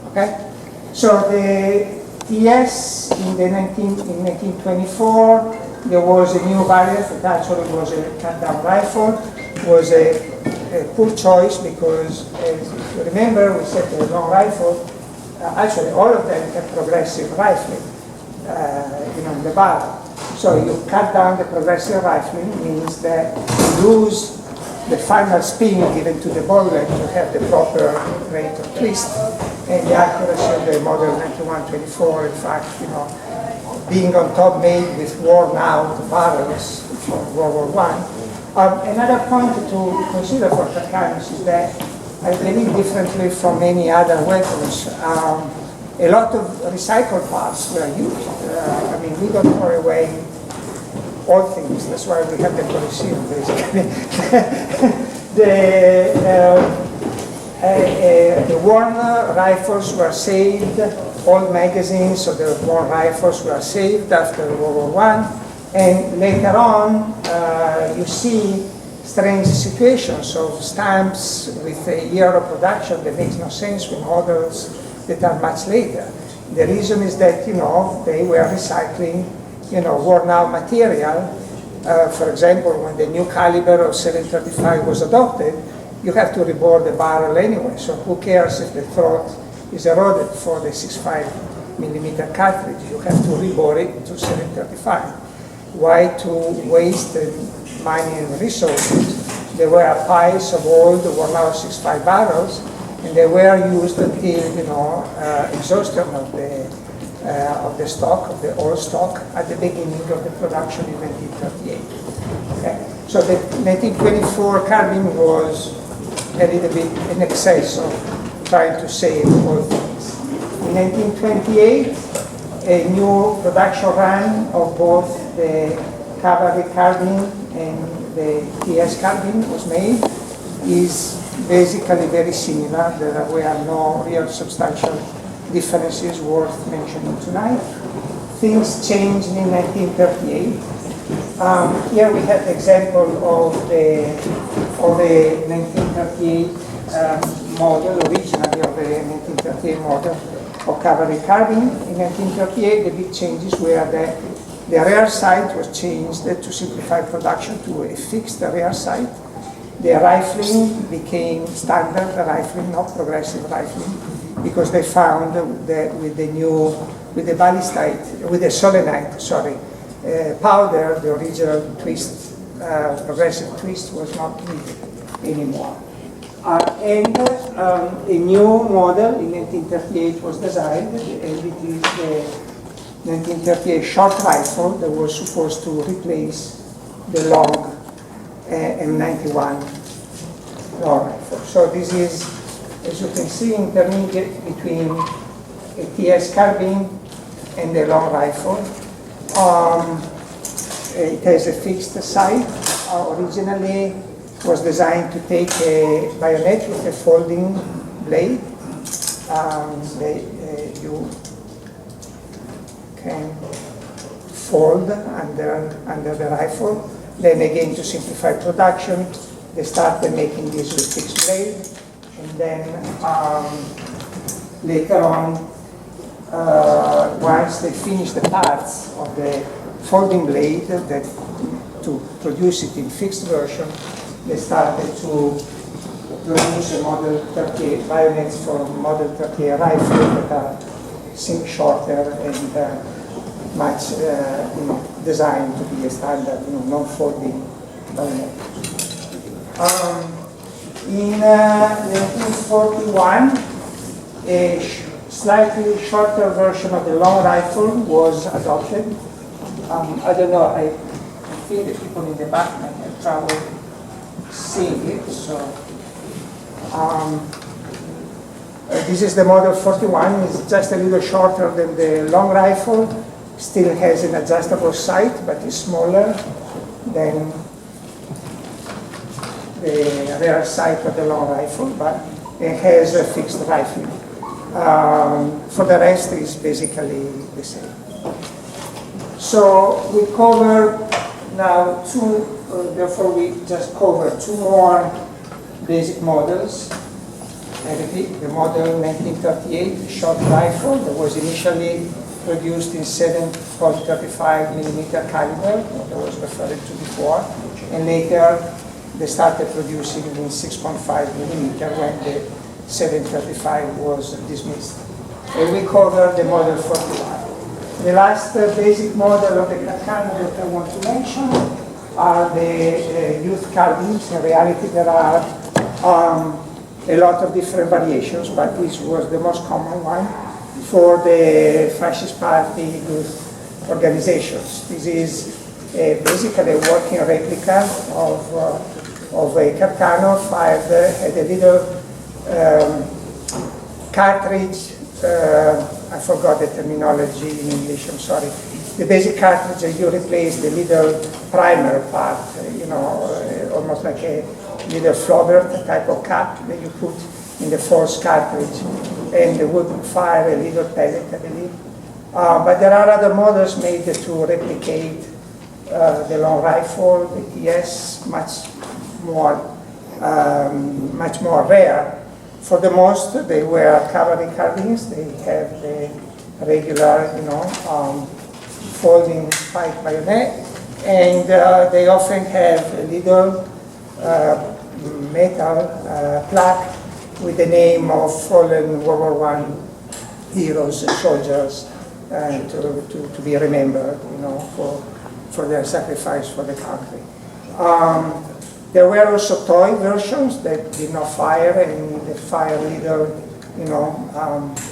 Okay? So the TS in 1924, there was a new variant that actually was a cut-down rifle. Was a poor choice because, if you remember, we said the long rifle, actually all of them have progressive rifling, in the barrel. So you cut down the progressive rifling means that you lose the final spin given to the bullet to have the proper rate of twist, and the accuracy of the model 9124, in fact, being on top made with worn out barrels from World War I. Another point to consider for Carcanos is that I believe differently from many other weapons. A lot of recycled parts were used. I mean, we don't throw away all things. That's why we have the Colosseum, basically. The worn rifles were saved. Old magazines of the worn rifles were saved after World War I. And later on, you see strange situations of stamps with a year of production that makes no sense with models that are much later. The reason is that, they were recycling, worn out material. For example, when the new caliber of 735 was adopted, you have to rebore the barrel anyway, so who cares if the throat is eroded for the 6.5 millimeter cartridge? You have to rebore it to 735. Why to waste money and resources? There were piles of old worn out 6.5 barrels, and they were used until exhaustion of the stock, of the old stock, at the beginning of the production in 1938. Okay? So the 1924 carbine was a little bit in excess of trying to save all things. In 1928, a new production run of both the cavalry carbine and the TS carbine was made. Is basically very similar. There were no real substantial differences worth mentioning tonight. Things changed in 1938. Here we have the example of the 1938 model, originally of the 1938 model of cavalry carbine. In 1938, the big changes were that the rear sight was changed to simplify production to a fixed rear sight. The rifling became standard rifling, not progressive rifling, because they found that with the solenoid, powder, the original twist, progressive twist was not needed anymore. And a new model in 1938 was designed, and it is the 1938 short rifle that was supposed to replace the long M91 long rifle. So this is, as you can see, intermediate between a TS carbine and a long rifle. It has a fixed sight. Originally, it was designed to take a bayonet with a folding blade. You can fold under the rifle. Then again, to simplify production, they started making this with fixed blade. And then later on, once they finished the parts of the folding blade that to produce it in fixed version, they started to produce a Model 38 bayonets for Model 38 rifles that are shorter and much designed to be a standard, non-folding bayonet. In 1941, a slightly shorter version of the long rifle was adopted. I don't know, I think the people in the back might have trouble seeing it. So, this is the Model 41. It's just a little shorter than the long rifle. Still has an adjustable sight, but is smaller than the rear sight of the long rifle, but it has a fixed rifling. For the rest, it's basically the same. So we cover now therefore we just cover two more basic models. I repeat, the model 1938 short rifle that was initially produced in 7.35 millimeter caliber, that I was referring to before, and later they started producing in 6.5 millimeter when the 735 was dismissed. And we covered the model 41. The last basic model of the Carcano that I want to mention are the youth carbines. In reality, there are a lot of different variations, but this was the most common one for the fascist party youth organizations. This is basically a working replica of a Carcano 5, had a little cartridge I forgot the terminology in English, I'm sorry. The basic cartridge, you replace the little primer part, almost like a little Flaubert type of cap that you put in the false cartridge, and it would fire a little pellet, I believe. But there are other models made to replicate the long rifle, the TS, much more rare. For the most, they were cavalry carbines. They have the regular, folding spike bayonet, and they often have a little metal plaque with the name of fallen World War I heroes, soldiers, to be remembered, for their sacrifice for the country. There were also toy versions that did not fire, and they fire little,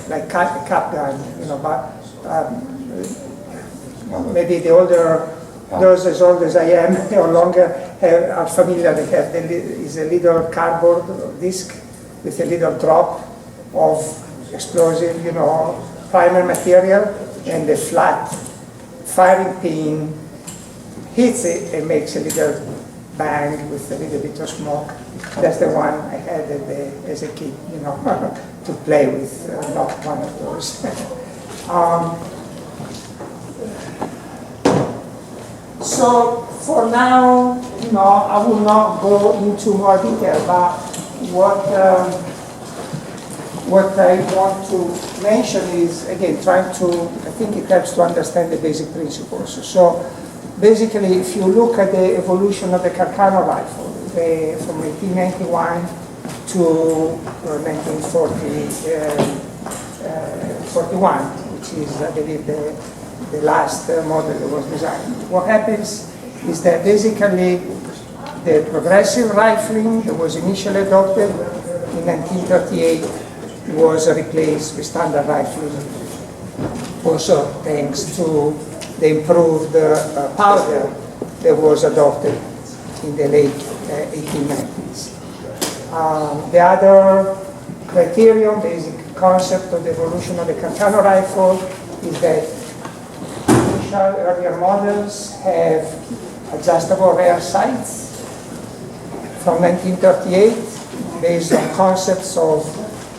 like cap gun, but maybe the older, those as old as I am, no longer are familiar. They have is a little cardboard disc with a little drop of explosive, primer material, and the flat firing pin hits it and makes a little bang with a little bit of smoke. That's the one I had as a kid, to play with, not one of those. So for now, I will not go into more detail, but what I want to mention is, again, I think it helps to understand the basic principles. So basically, if you look at the evolution of the Carcano rifle, from 1891 to 1941, which is, I believe, the last model that was designed. What happens is that basically the progressive rifling that was initially adopted in 1938 was replaced with standard rifling, also thanks to the improved powder that was adopted in the late 1890s. The other criterion, basic concept of the evolution of the Carcano rifle is that initial earlier models have adjustable rear sights. From 1938, based on concepts of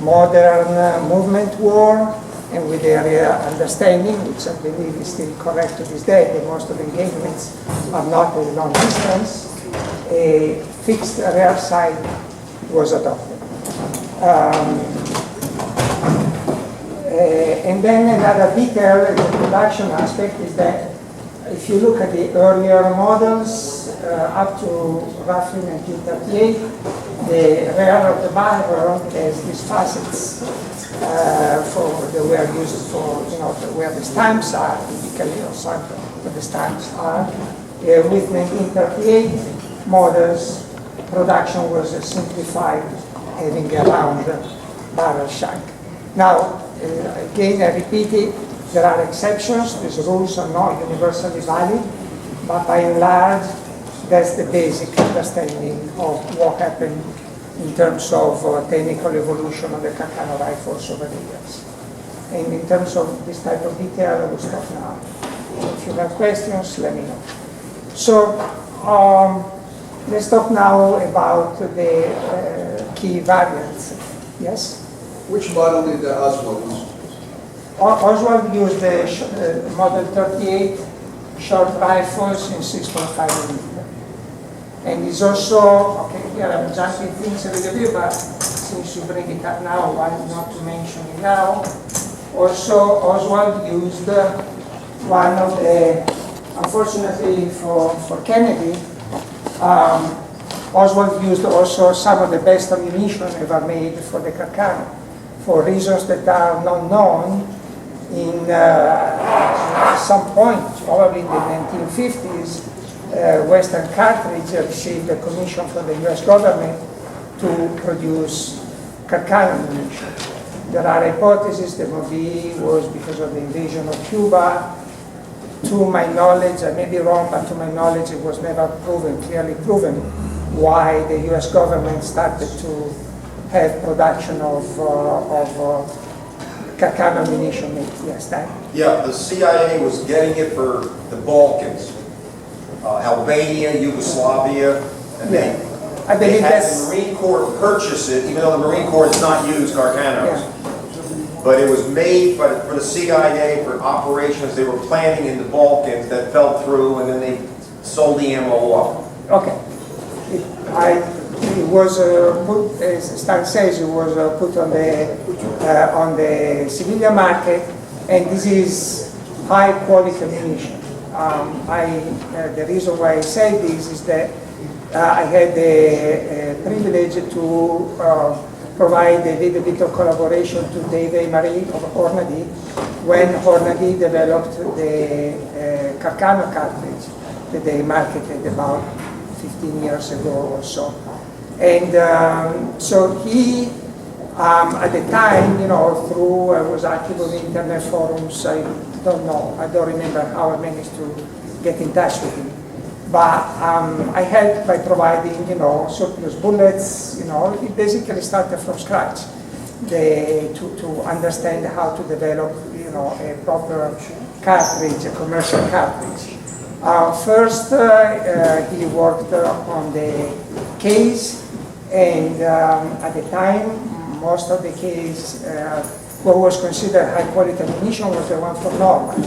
modern movement war, and with area understanding, which I believe is still correct to this day, that most of the engagements are not a long distance, a fixed rear sight was adopted. And then another detail in the production aspect is that if you look at the earlier models, up to roughly 1938, the rear of the barrel has these facets that were used for, where the stamps are, typically, or something, where the stamps are. With 1938 models, production was simplified, having a round barrel shank. Now, again, I repeat it, there are exceptions. These rules are not universally valid, but by and large, that's the basic understanding of what happened in terms of technical evolution of the Carcano rifles over the years. And in terms of this type of detail, I will stop now. If you have questions, let me know. So, let's talk now about the key variants. Yes? Which model did Oswald use? Oswald used the Model 38 short rifles in 6.5mm. And it's also, okay, here I'm jumping things a little bit, but since you bring it up now, why not to mention it now? Also, Oswald used one of the, unfortunately for Kennedy, Oswald used also some of the best ammunition ever made for the Carcano, for reasons that are not known. At some point, probably in the 1950s, Western Cartridge received a commission from the US government to produce Carcano ammunition. There are hypotheses that maybe was because of the invasion of Cuba. To my knowledge, I may be wrong, but to my knowledge it was never clearly proven, why the US government started to have production of Carcano ammunition made, yes, that. Yeah, the CIA was getting it for the Balkans, Albania, Yugoslavia, and Yeah. I they believe had that's, the Marine Corps purchase it, even though the Marine Corps does not use Carcanos. yeah, But it was made for the CIA for operations they were planning in the Balkans that fell through, and then they sold the ammo off. okay. It was put, as Stan says, it was put on the civilian market, and this is high quality ammunition. The reason why I say this is that I had the privilege to provide a little bit of collaboration to Dave Marie of Hornady when Hornady developed the Carcano cartridge that they marketed about 15 years ago or so. And so he, at the time, through, I was active on internet forums, I don't remember how I managed to get in touch with him. But I helped by providing, surplus bullets, he basically started from scratch to understand how to develop, a proper cartridge, a commercial cartridge. First, he worked on the case, and at the time, most of the case, what was considered high quality ammunition was the one from Norman.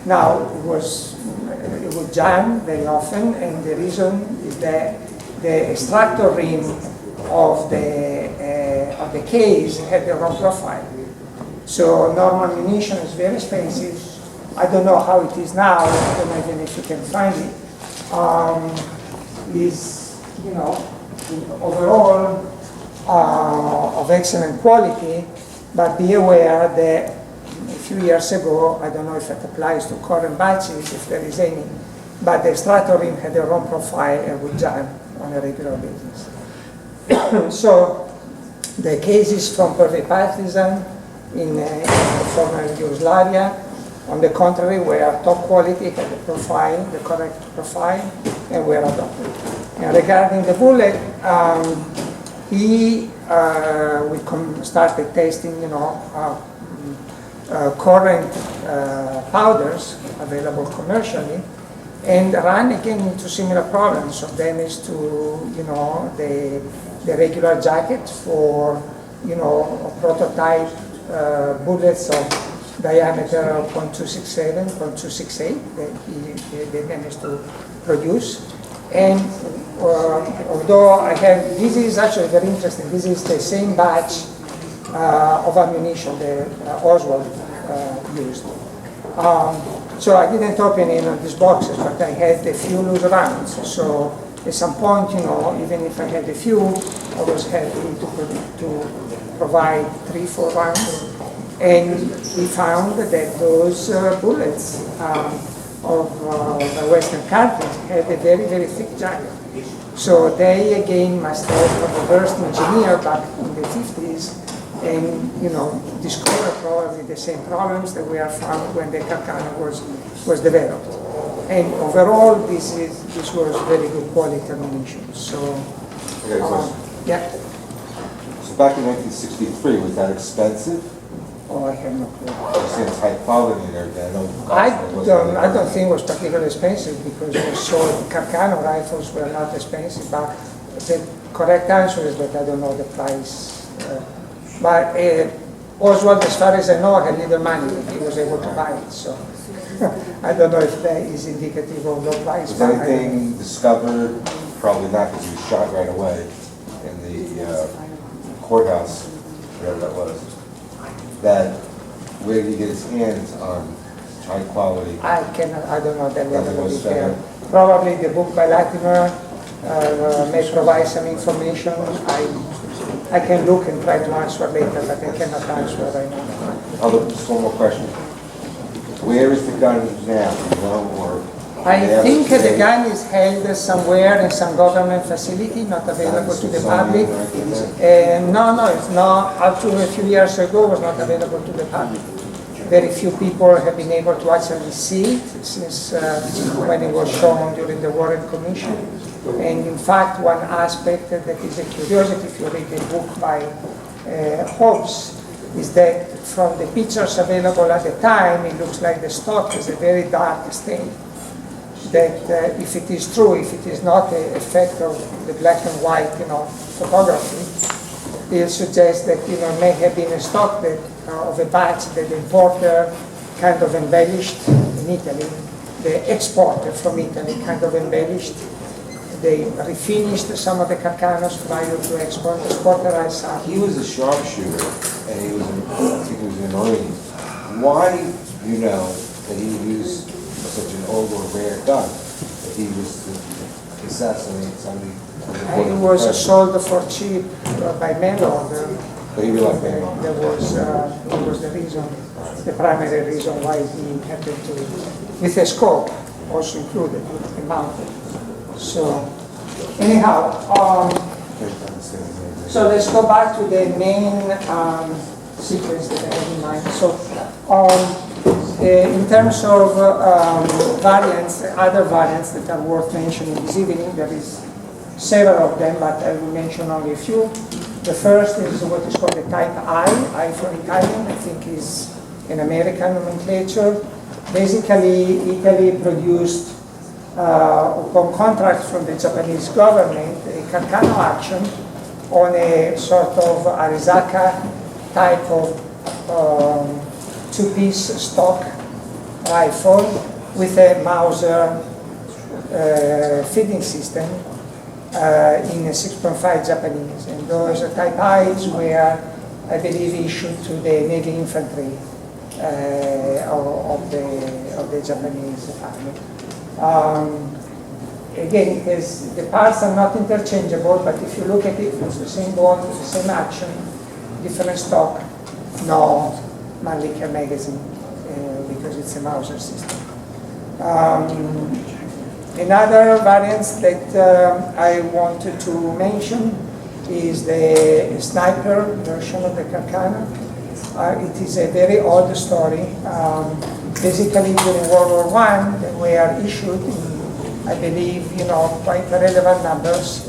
Now, it would jam very often, and the reason is that the extractor rim of the case had the wrong profile. So normal ammunition is very expensive. I don't know how it is now. I don't know even if you can find it. Is overall of excellent quality, but be aware that a few years ago, I don't know if it applies to current batches, if there is any, but the extractor rim had the wrong profile and would jam on a regular basis. So the cases from Prvi Partizan in former Yugoslavia, on the contrary, were top quality, had the profile, the correct profile, and were adopted. And regarding the bullet, we started testing, current powders available commercially, and ran again into similar problems of damage to, the regular jacket for, prototype bullets of diameter of 0.267, 0.268 that they managed to produce. And although this is actually very interesting, this is the same batch of ammunition that Oswald used. So I didn't open any of these boxes, but I had a few loose rounds. So at some point, even if I had a few, I was happy to provide 3-4 rounds. And we found that those bullets of the Western cartridge had a very, very thick jacket. So they again must have reversed engineered back in the 50s and discovered probably the same problems that we have found when the Carcano was developed. And overall, this was very good quality ammunition. So, Okay, question. yeah. So back in 1963, was that expensive? Oh, I have no clue. You said it's high quality and everything. I I don't think it was particularly expensive because we saw Carcano rifles were not expensive, but the correct answer is that I don't know the price. But Oswald, as far as I know, had little money. He was able to buy it, so I don't know if that is indicative of the price. Was anything discovered, probably not because he was shot right away, in the courthouse, whatever that was, that where did he get his hands on high quality? I don't know that level of was detail. Probably the book by Latimer may provide some information. I can look and try to answer later, but I cannot answer right now. Just one more question. Where is the gun now? Or I think the gun is held somewhere in some government facility, not available to the public. No, it's not. Up to a few years ago, it was not available to the public. Very few people have been able to actually see it since when it was shown during the Warren Commission. And in fact, one aspect that is a curiosity, if you read the book by Hobbes, is that from the pictures available at the time, it looks like the stock is a very dark stain. That if it is true, if it is not an effect of the black and white, photography, it suggests that may have been a stock that of a batch that the importer kind of embellished in Italy. The exporter from Italy kind of embellished. They refinished some of the Carcanos prior to export. Exporterized some. He was a sharpshooter, and he was, I think he was in the Marines. Why do you know that he used such an old or rare gun? That he was to assassinate somebody? It was sold for cheap by mail order. But he realized that. That was the reason, the primary reason why he happened to, with a scope also included, mounted. So, anyhow, so let's go back to the main sequence that I have in mind. So, in terms of variants, other variants that are worth mentioning this evening, there is several of them, but I will mention only a few. The first is what is called the Type I for Italian, I think is an American nomenclature. Basically, Italy produced, upon contract from the Japanese government, a Carcano action on a sort of Arizaka type of two-piece stock rifle with a Mauser feeding system in a 6.5 Japanese. And those Type I's were, I believe, issued to the Navy infantry of the Japanese army. Again, the parts are not interchangeable, but if you look at it, it's the same ball, the same action, different stock, no Mannlicher magazine, because it's a Mauser system. Another variant that I wanted to mention is the sniper version of the Carcano. It is a very old story. Basically, during World War I, they were issued in, I believe, quite relevant numbers.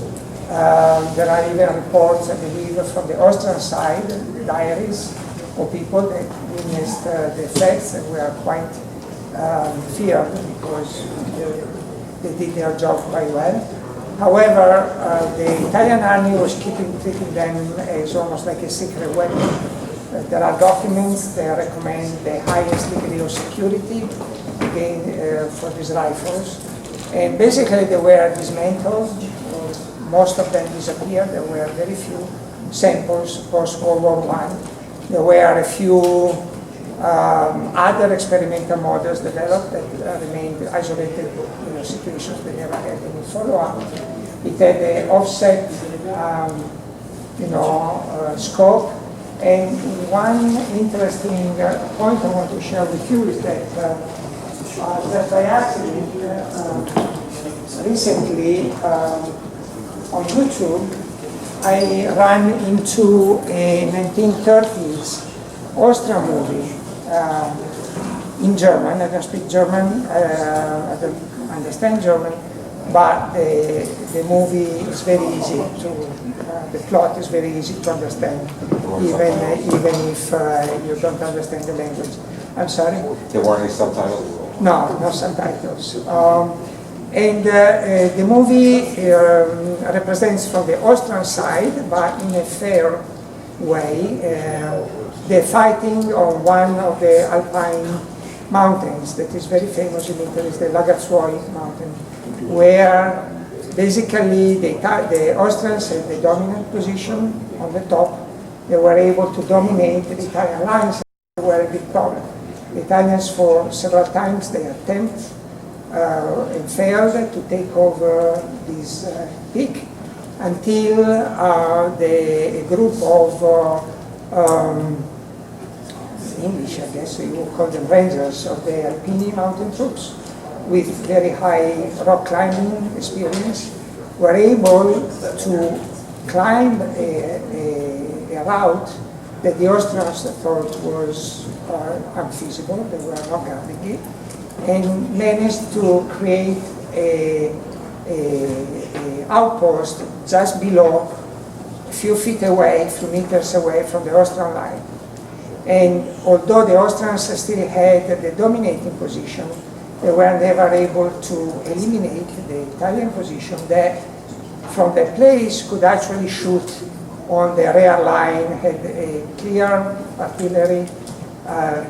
There are even reports, I believe, from the Austrian side, diaries of people that witnessed the effects and were quite feared because they did their job quite well. However, the Italian army was treating them as almost like a secret weapon. There are documents that recommend the highest degree of security again for these rifles. And basically they were dismantled, most of them disappeared. There were very few samples post-World War I. There were a few other experimental models developed that remained isolated situations. They never had any follow-up. It had an offset scope. And one interesting point I want to share with you is that just by accident, recently on YouTube, I ran into a 1930s Austrian movie in German. I don't speak German, I don't understand German, but the movie is very easy to, the plot is very easy to understand, even if you don't understand the language. I'm sorry? There weren't any subtitles? No, no subtitles. And the movie represents from the Austrian side, but in a fair way, the fighting on one of the Alpine mountains that is very famous in Italy, is the Lagazzuoi mountain, where basically the Austrians had the dominant position on the top. They were able to dominate the Italian lines, and were a big problem. The Italians, for several times, they attempted and failed to take over this peak until a group of English, I guess you would call them rangers, of the Alpini mountain troops with very high rock climbing experience were able to climb a route that the Austrians thought was unfeasible. They were not guarding it, and managed to create a outpost just below, a few feet away, a few meters away from the Austrian line. And although the Austrians still had the dominating position, they were never able to eliminate the Italian position that from the place could actually shoot on the rear line, had a clear artillery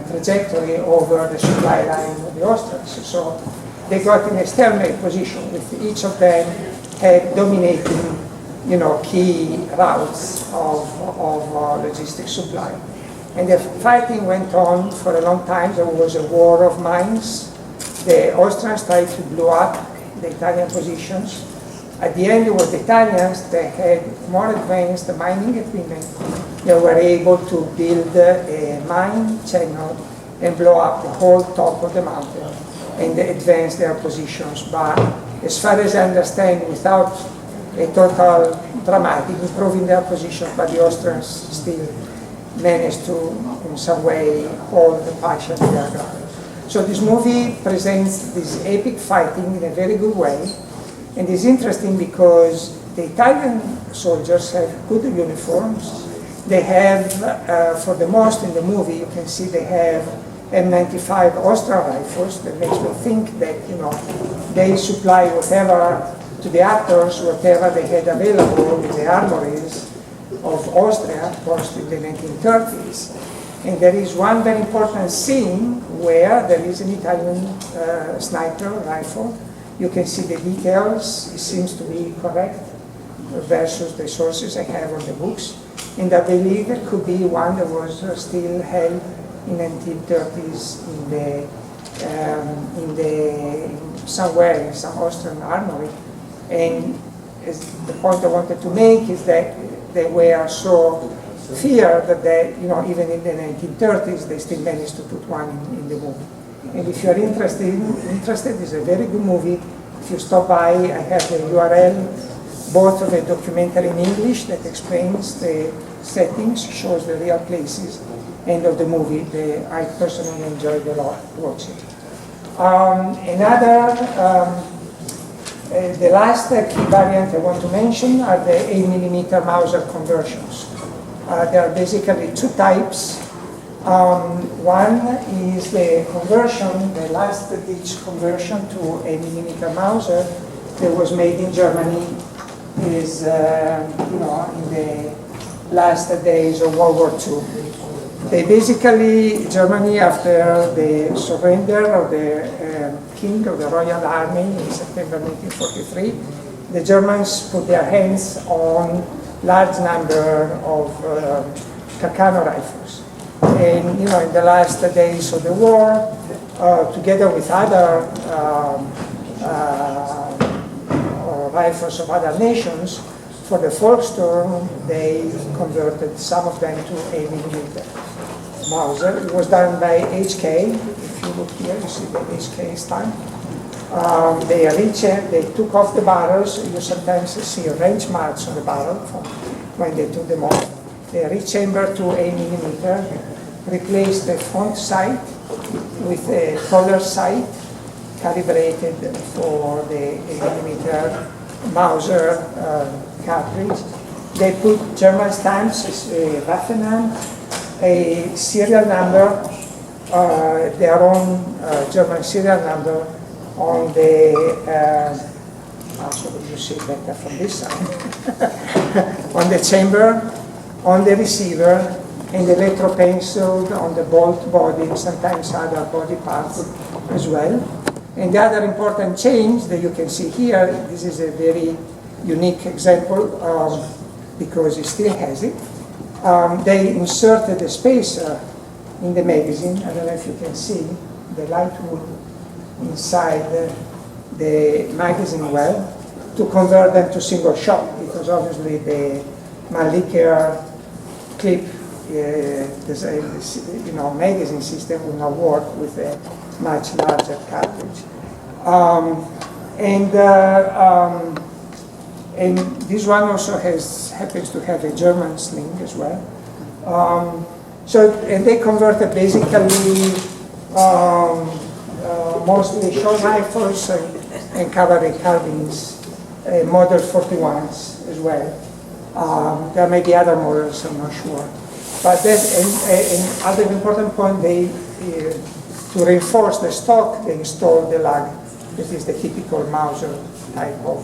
trajectory over the supply line of the Austrians. So they got in a stalemate position with each of them had dominating, key routes of logistic supply. And the fighting went on for a long time. There was a war of mines. The Austrians tried to blow up the Italian positions. At the end, it was the Italians that had more advanced mining equipment. They were able to build a mine channel and blow up the whole top of the mountain and advance their positions. But as far as I understand, without a total dramatic improving their position, but the Austrians still managed to, in some way, hold partially their ground. So this movie presents this epic fighting in a very good way. And it's interesting because the Italian soldiers have good uniforms. They have, for the most in the movie, you can see they have M95 Austrian rifles. That makes me think that, they supply whatever to the actors, whatever they had available in the armories of Austria, post in the 1930s. And there is one very important scene where there is an Italian sniper rifle. You can see the details. It seems to be correct versus the sources I have on the books. And I believe it could be one that was still held in 1930s somewhere in some Austrian armory. And the point I wanted to make is that they were so feared that even in the 1930s they still managed to put one in the movie. And if you are interested, it's a very good movie. If you stop by, I have the URL, both of a documentary in English that explains the settings, shows the real places, and of the movie that I personally enjoyed a lot watching. The last key variant I want to mention are the 8mm Mauser conversions. There are basically two types. One is the conversion, the last ditch conversion to 8mm Mauser that was made in Germany is, in the last days of World War II. They basically, Germany, after the surrender of the King of the Royal Army in September 1943, the Germans put their hands on large number of Carcano rifles. And in the last days of the war, together with other rifles of other nations, for the Volkssturm, they converted some of them to 8mm Mauser. It was done by HK. If you look here, you see the HK stamp. They took off the barrels. You sometimes see range marks on the barrel from when they took them off. They rechambered to 8mm, replaced the front sight with a taller sight calibrated for the 8mm Mauser cartridge. They put German stamps, Waffenamt, a serial number, their own German serial number on the, actually you see better from this side, on the chamber, on the receiver, and electro-penciled on the bolt body, sometimes other body parts as well. And the other important change that you can see here, this is a very unique example because it still has it. They inserted a spacer in the magazine. I don't know if you can see the light wood inside the magazine well to convert them to single shot, because obviously the Mannlicher clip magazine system will not work with a much larger cartridge. And this one also happens to have a German sling as well. And they converted basically mostly short rifles and cavalry carbines, model 41s as well. There may be other models, I'm not sure. But then, and other important point, they to reinforce the stock, they installed the lug. This is the typical Mauser type of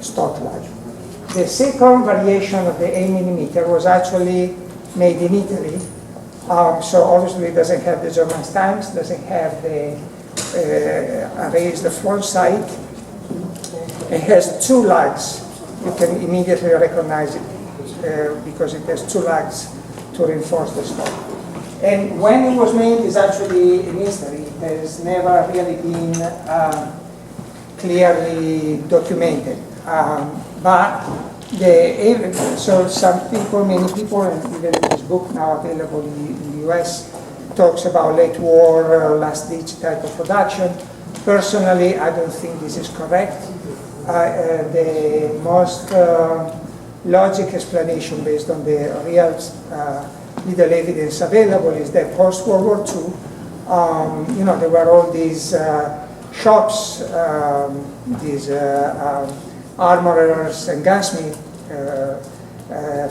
stock lug. The second variation of the 8mm was actually made in Italy. So obviously it doesn't have the German stamps, doesn't have the raised front sight. It has two lugs. You can immediately recognize it because it has two lugs to reinforce the stock. And when it was made is actually a mystery. It has never really been clearly documented. So some people, many people, and even this book now available in the US, talks about late war, last ditch type of production. Personally, I don't think this is correct. The most logic explanation based on the real little evidence available is that post-World War II, there were all these shops, these armorers and gunsmith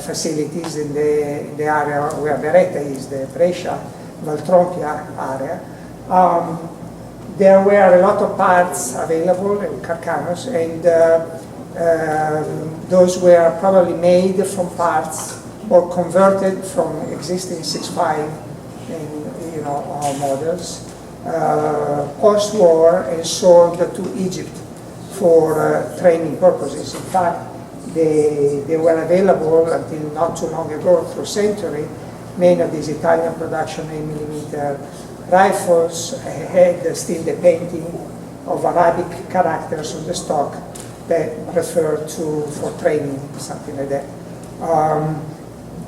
facilities in the area where Beretta is, the Brescia, Valtrompia area. There were a lot of parts available in Carcanos, and those were probably made from parts or converted from existing 6.5 models post-war and sold to Egypt for training purposes. In fact, they were available until not too long ago, through century. Many of these Italian production 8mm rifles had still the painting of Arabic characters on the stock that referred to for training, something like that.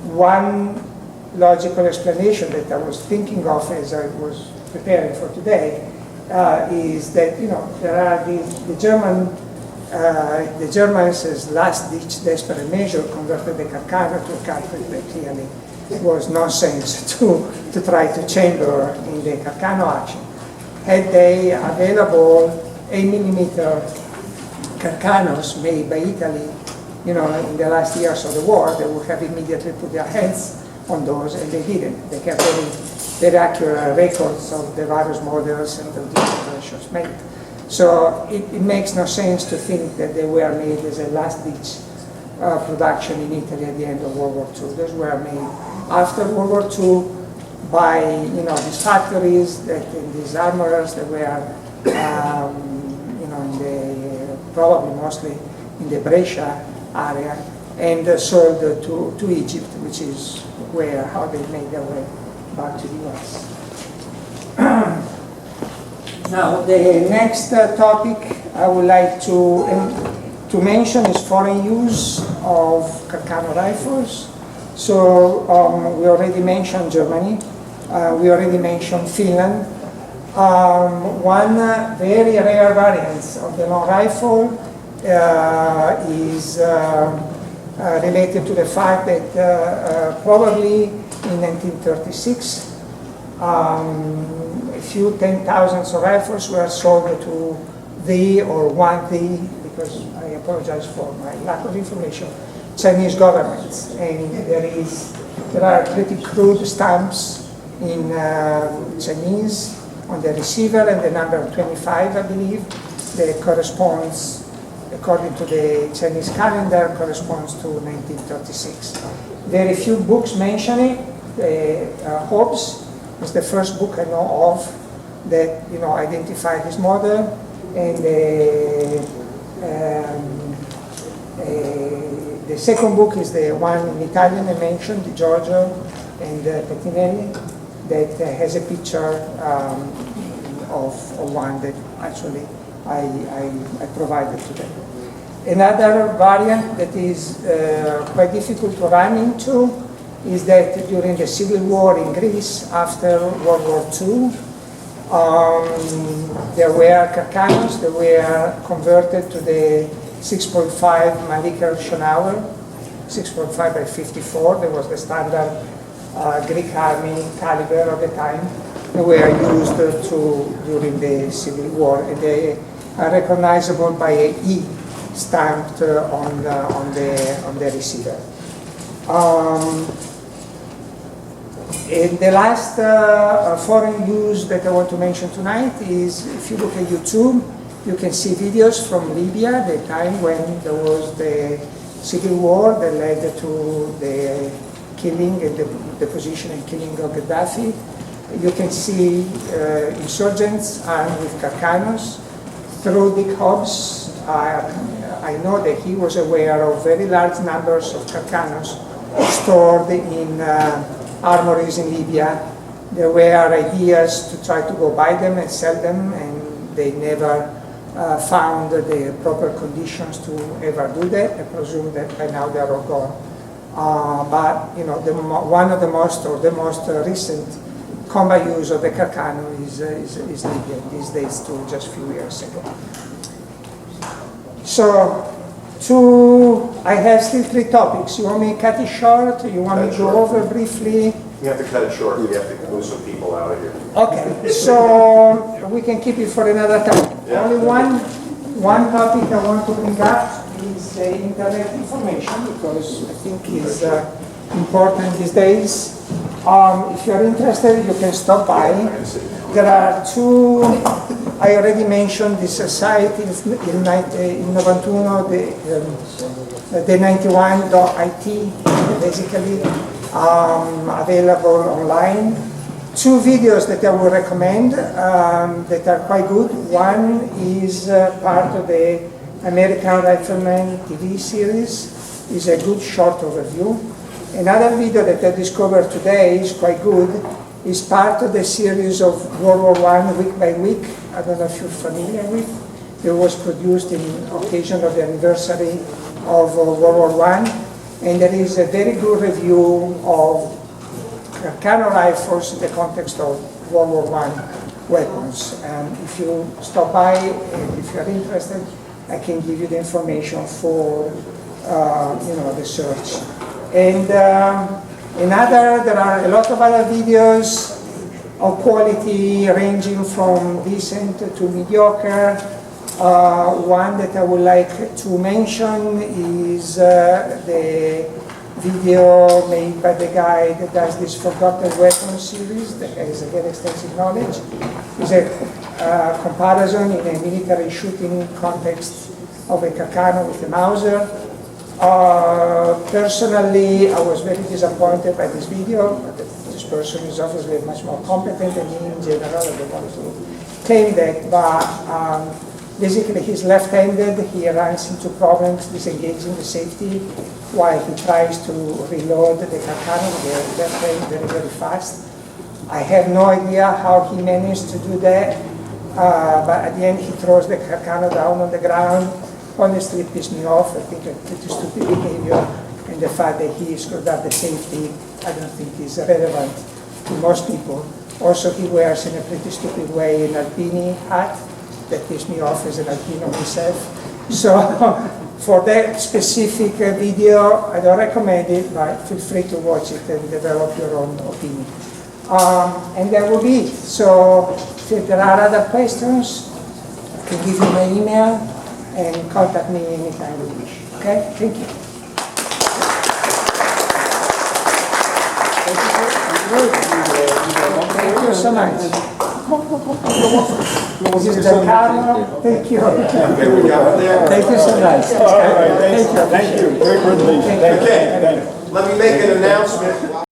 One logical explanation that I was thinking of as I was preparing for today is that there are the Germans as last-ditch desperate measure converted the Carcano to a cartridge that clearly was nonsense to try to chamber in the Carcano action. Had they available 8mm Carcanos made by Italy, in the last years of the war, they would have immediately put their hands on those, and they didn't. They kept very accurate records of the various models and the different versions made. So it makes no sense to think that they were made as a last-ditch production in Italy at the end of World War II. Those were made after World War II by these factories, these armorers that were probably mostly in the Brescia area, and sold to Egypt, which is how they made their way back to the US. Now, the next topic I would like to mention is foreign use of Carcano rifles. So we already mentioned Germany, we already mentioned Finland. One very rare variant of the long rifle is related to the fact that probably in 1936 a few 10,000 rifles were sold to the or 1D, because I apologize for my lack of information, Chinese governments. And there are pretty crude stamps in Chinese on the receiver, and the number 25, I believe, that corresponds, according to the Chinese calendar, corresponds to 1936. Very few books mention it. Hobbes is the first book I know of that identified this model, and the second book is the one in Italian I mentioned, Di Giorgio and Pettinelli, that has a picture of one that actually I provided to them. Another variant that is quite difficult to run into is that during the Civil War in Greece, after World War II, there were Carcanos that were converted to the 6.5 Mannlicher Schonauer, 6.5 by 54. That was the standard Greek army caliber of the time. They were used during the Civil War, and they are recognizable by an E stamped on the receiver. And the last foreign use that I want to mention tonight is, if you look at YouTube, you can see videos from Libya, the time when there was the civil war that led to the killing and the deposition and killing of Gaddafi. You can see insurgents armed with Carcanos through Dick Hobbs. I know that he was aware of very large numbers of Carcanos stored in armories in Libya. There were ideas to try to go buy them and sell them, and they never found the proper conditions to ever do that. I presume that by now they are all gone. But you know, one of the most recent combat use of the Carcano is Libya. These days to just a few years ago. So, I have still 3 topics. You want me to cut it short? You want me to go over briefly? You have to cut it short, we have to move some people out of here. Okay, so we can keep it for another time. Yeah. Only one topic I want to bring up is internet information, because I think it's important these days. If you're interested, you can stop by. There are 2, I already mentioned the society in 91, the 91.it, basically available online. 2 videos that I will recommend that are quite good. One is part of the American Rifleman TV series. It's a good short overview. Another video that I discovered today is quite good. It's part of the series of World War I week by week. I don't know if you're familiar with. It was produced in occasion of the anniversary of World War I. And there is a very good review of Carcano rifles in the context of World War I weapons. And if you stop by, and if you're interested, I can give you the information for the search. And there are a lot of other videos of quality ranging from decent to mediocre. One that I would like to mention is the video made by the guy that does this Forgotten Weapons series, that has a very extensive knowledge. It's a comparison in a military shooting context of a Carcano with a Mauser. Personally, I was very disappointed by this video. This person is obviously much more competent than me in general. I don't want to claim that, but basically he's left-handed. He runs into problems disengaging the safety while he tries to reload the Carcano with the left hand very, very fast. I have no idea how he managed to do that, but at the end he throws the Carcano down on the ground. Honestly, it pissed me off. I think it's pretty stupid behavior, and the fact that he screwed up the safety, I don't think is relevant to most people. Also, he wears in a pretty stupid way an Alpini hat that pissed me off as an Alpino myself. So, for that specific video, I don't recommend it, but feel free to watch it and develop your own opinion. And that will be it. So, if there are other questions, I can give you my email and contact me anytime you wish. Okay? Thank you. Thank you so much. This is Carcano. Thank you. Okay, we got it there. Thank you so much. All right, thank you. Very good. Thank you. Okay, let me make an announcement.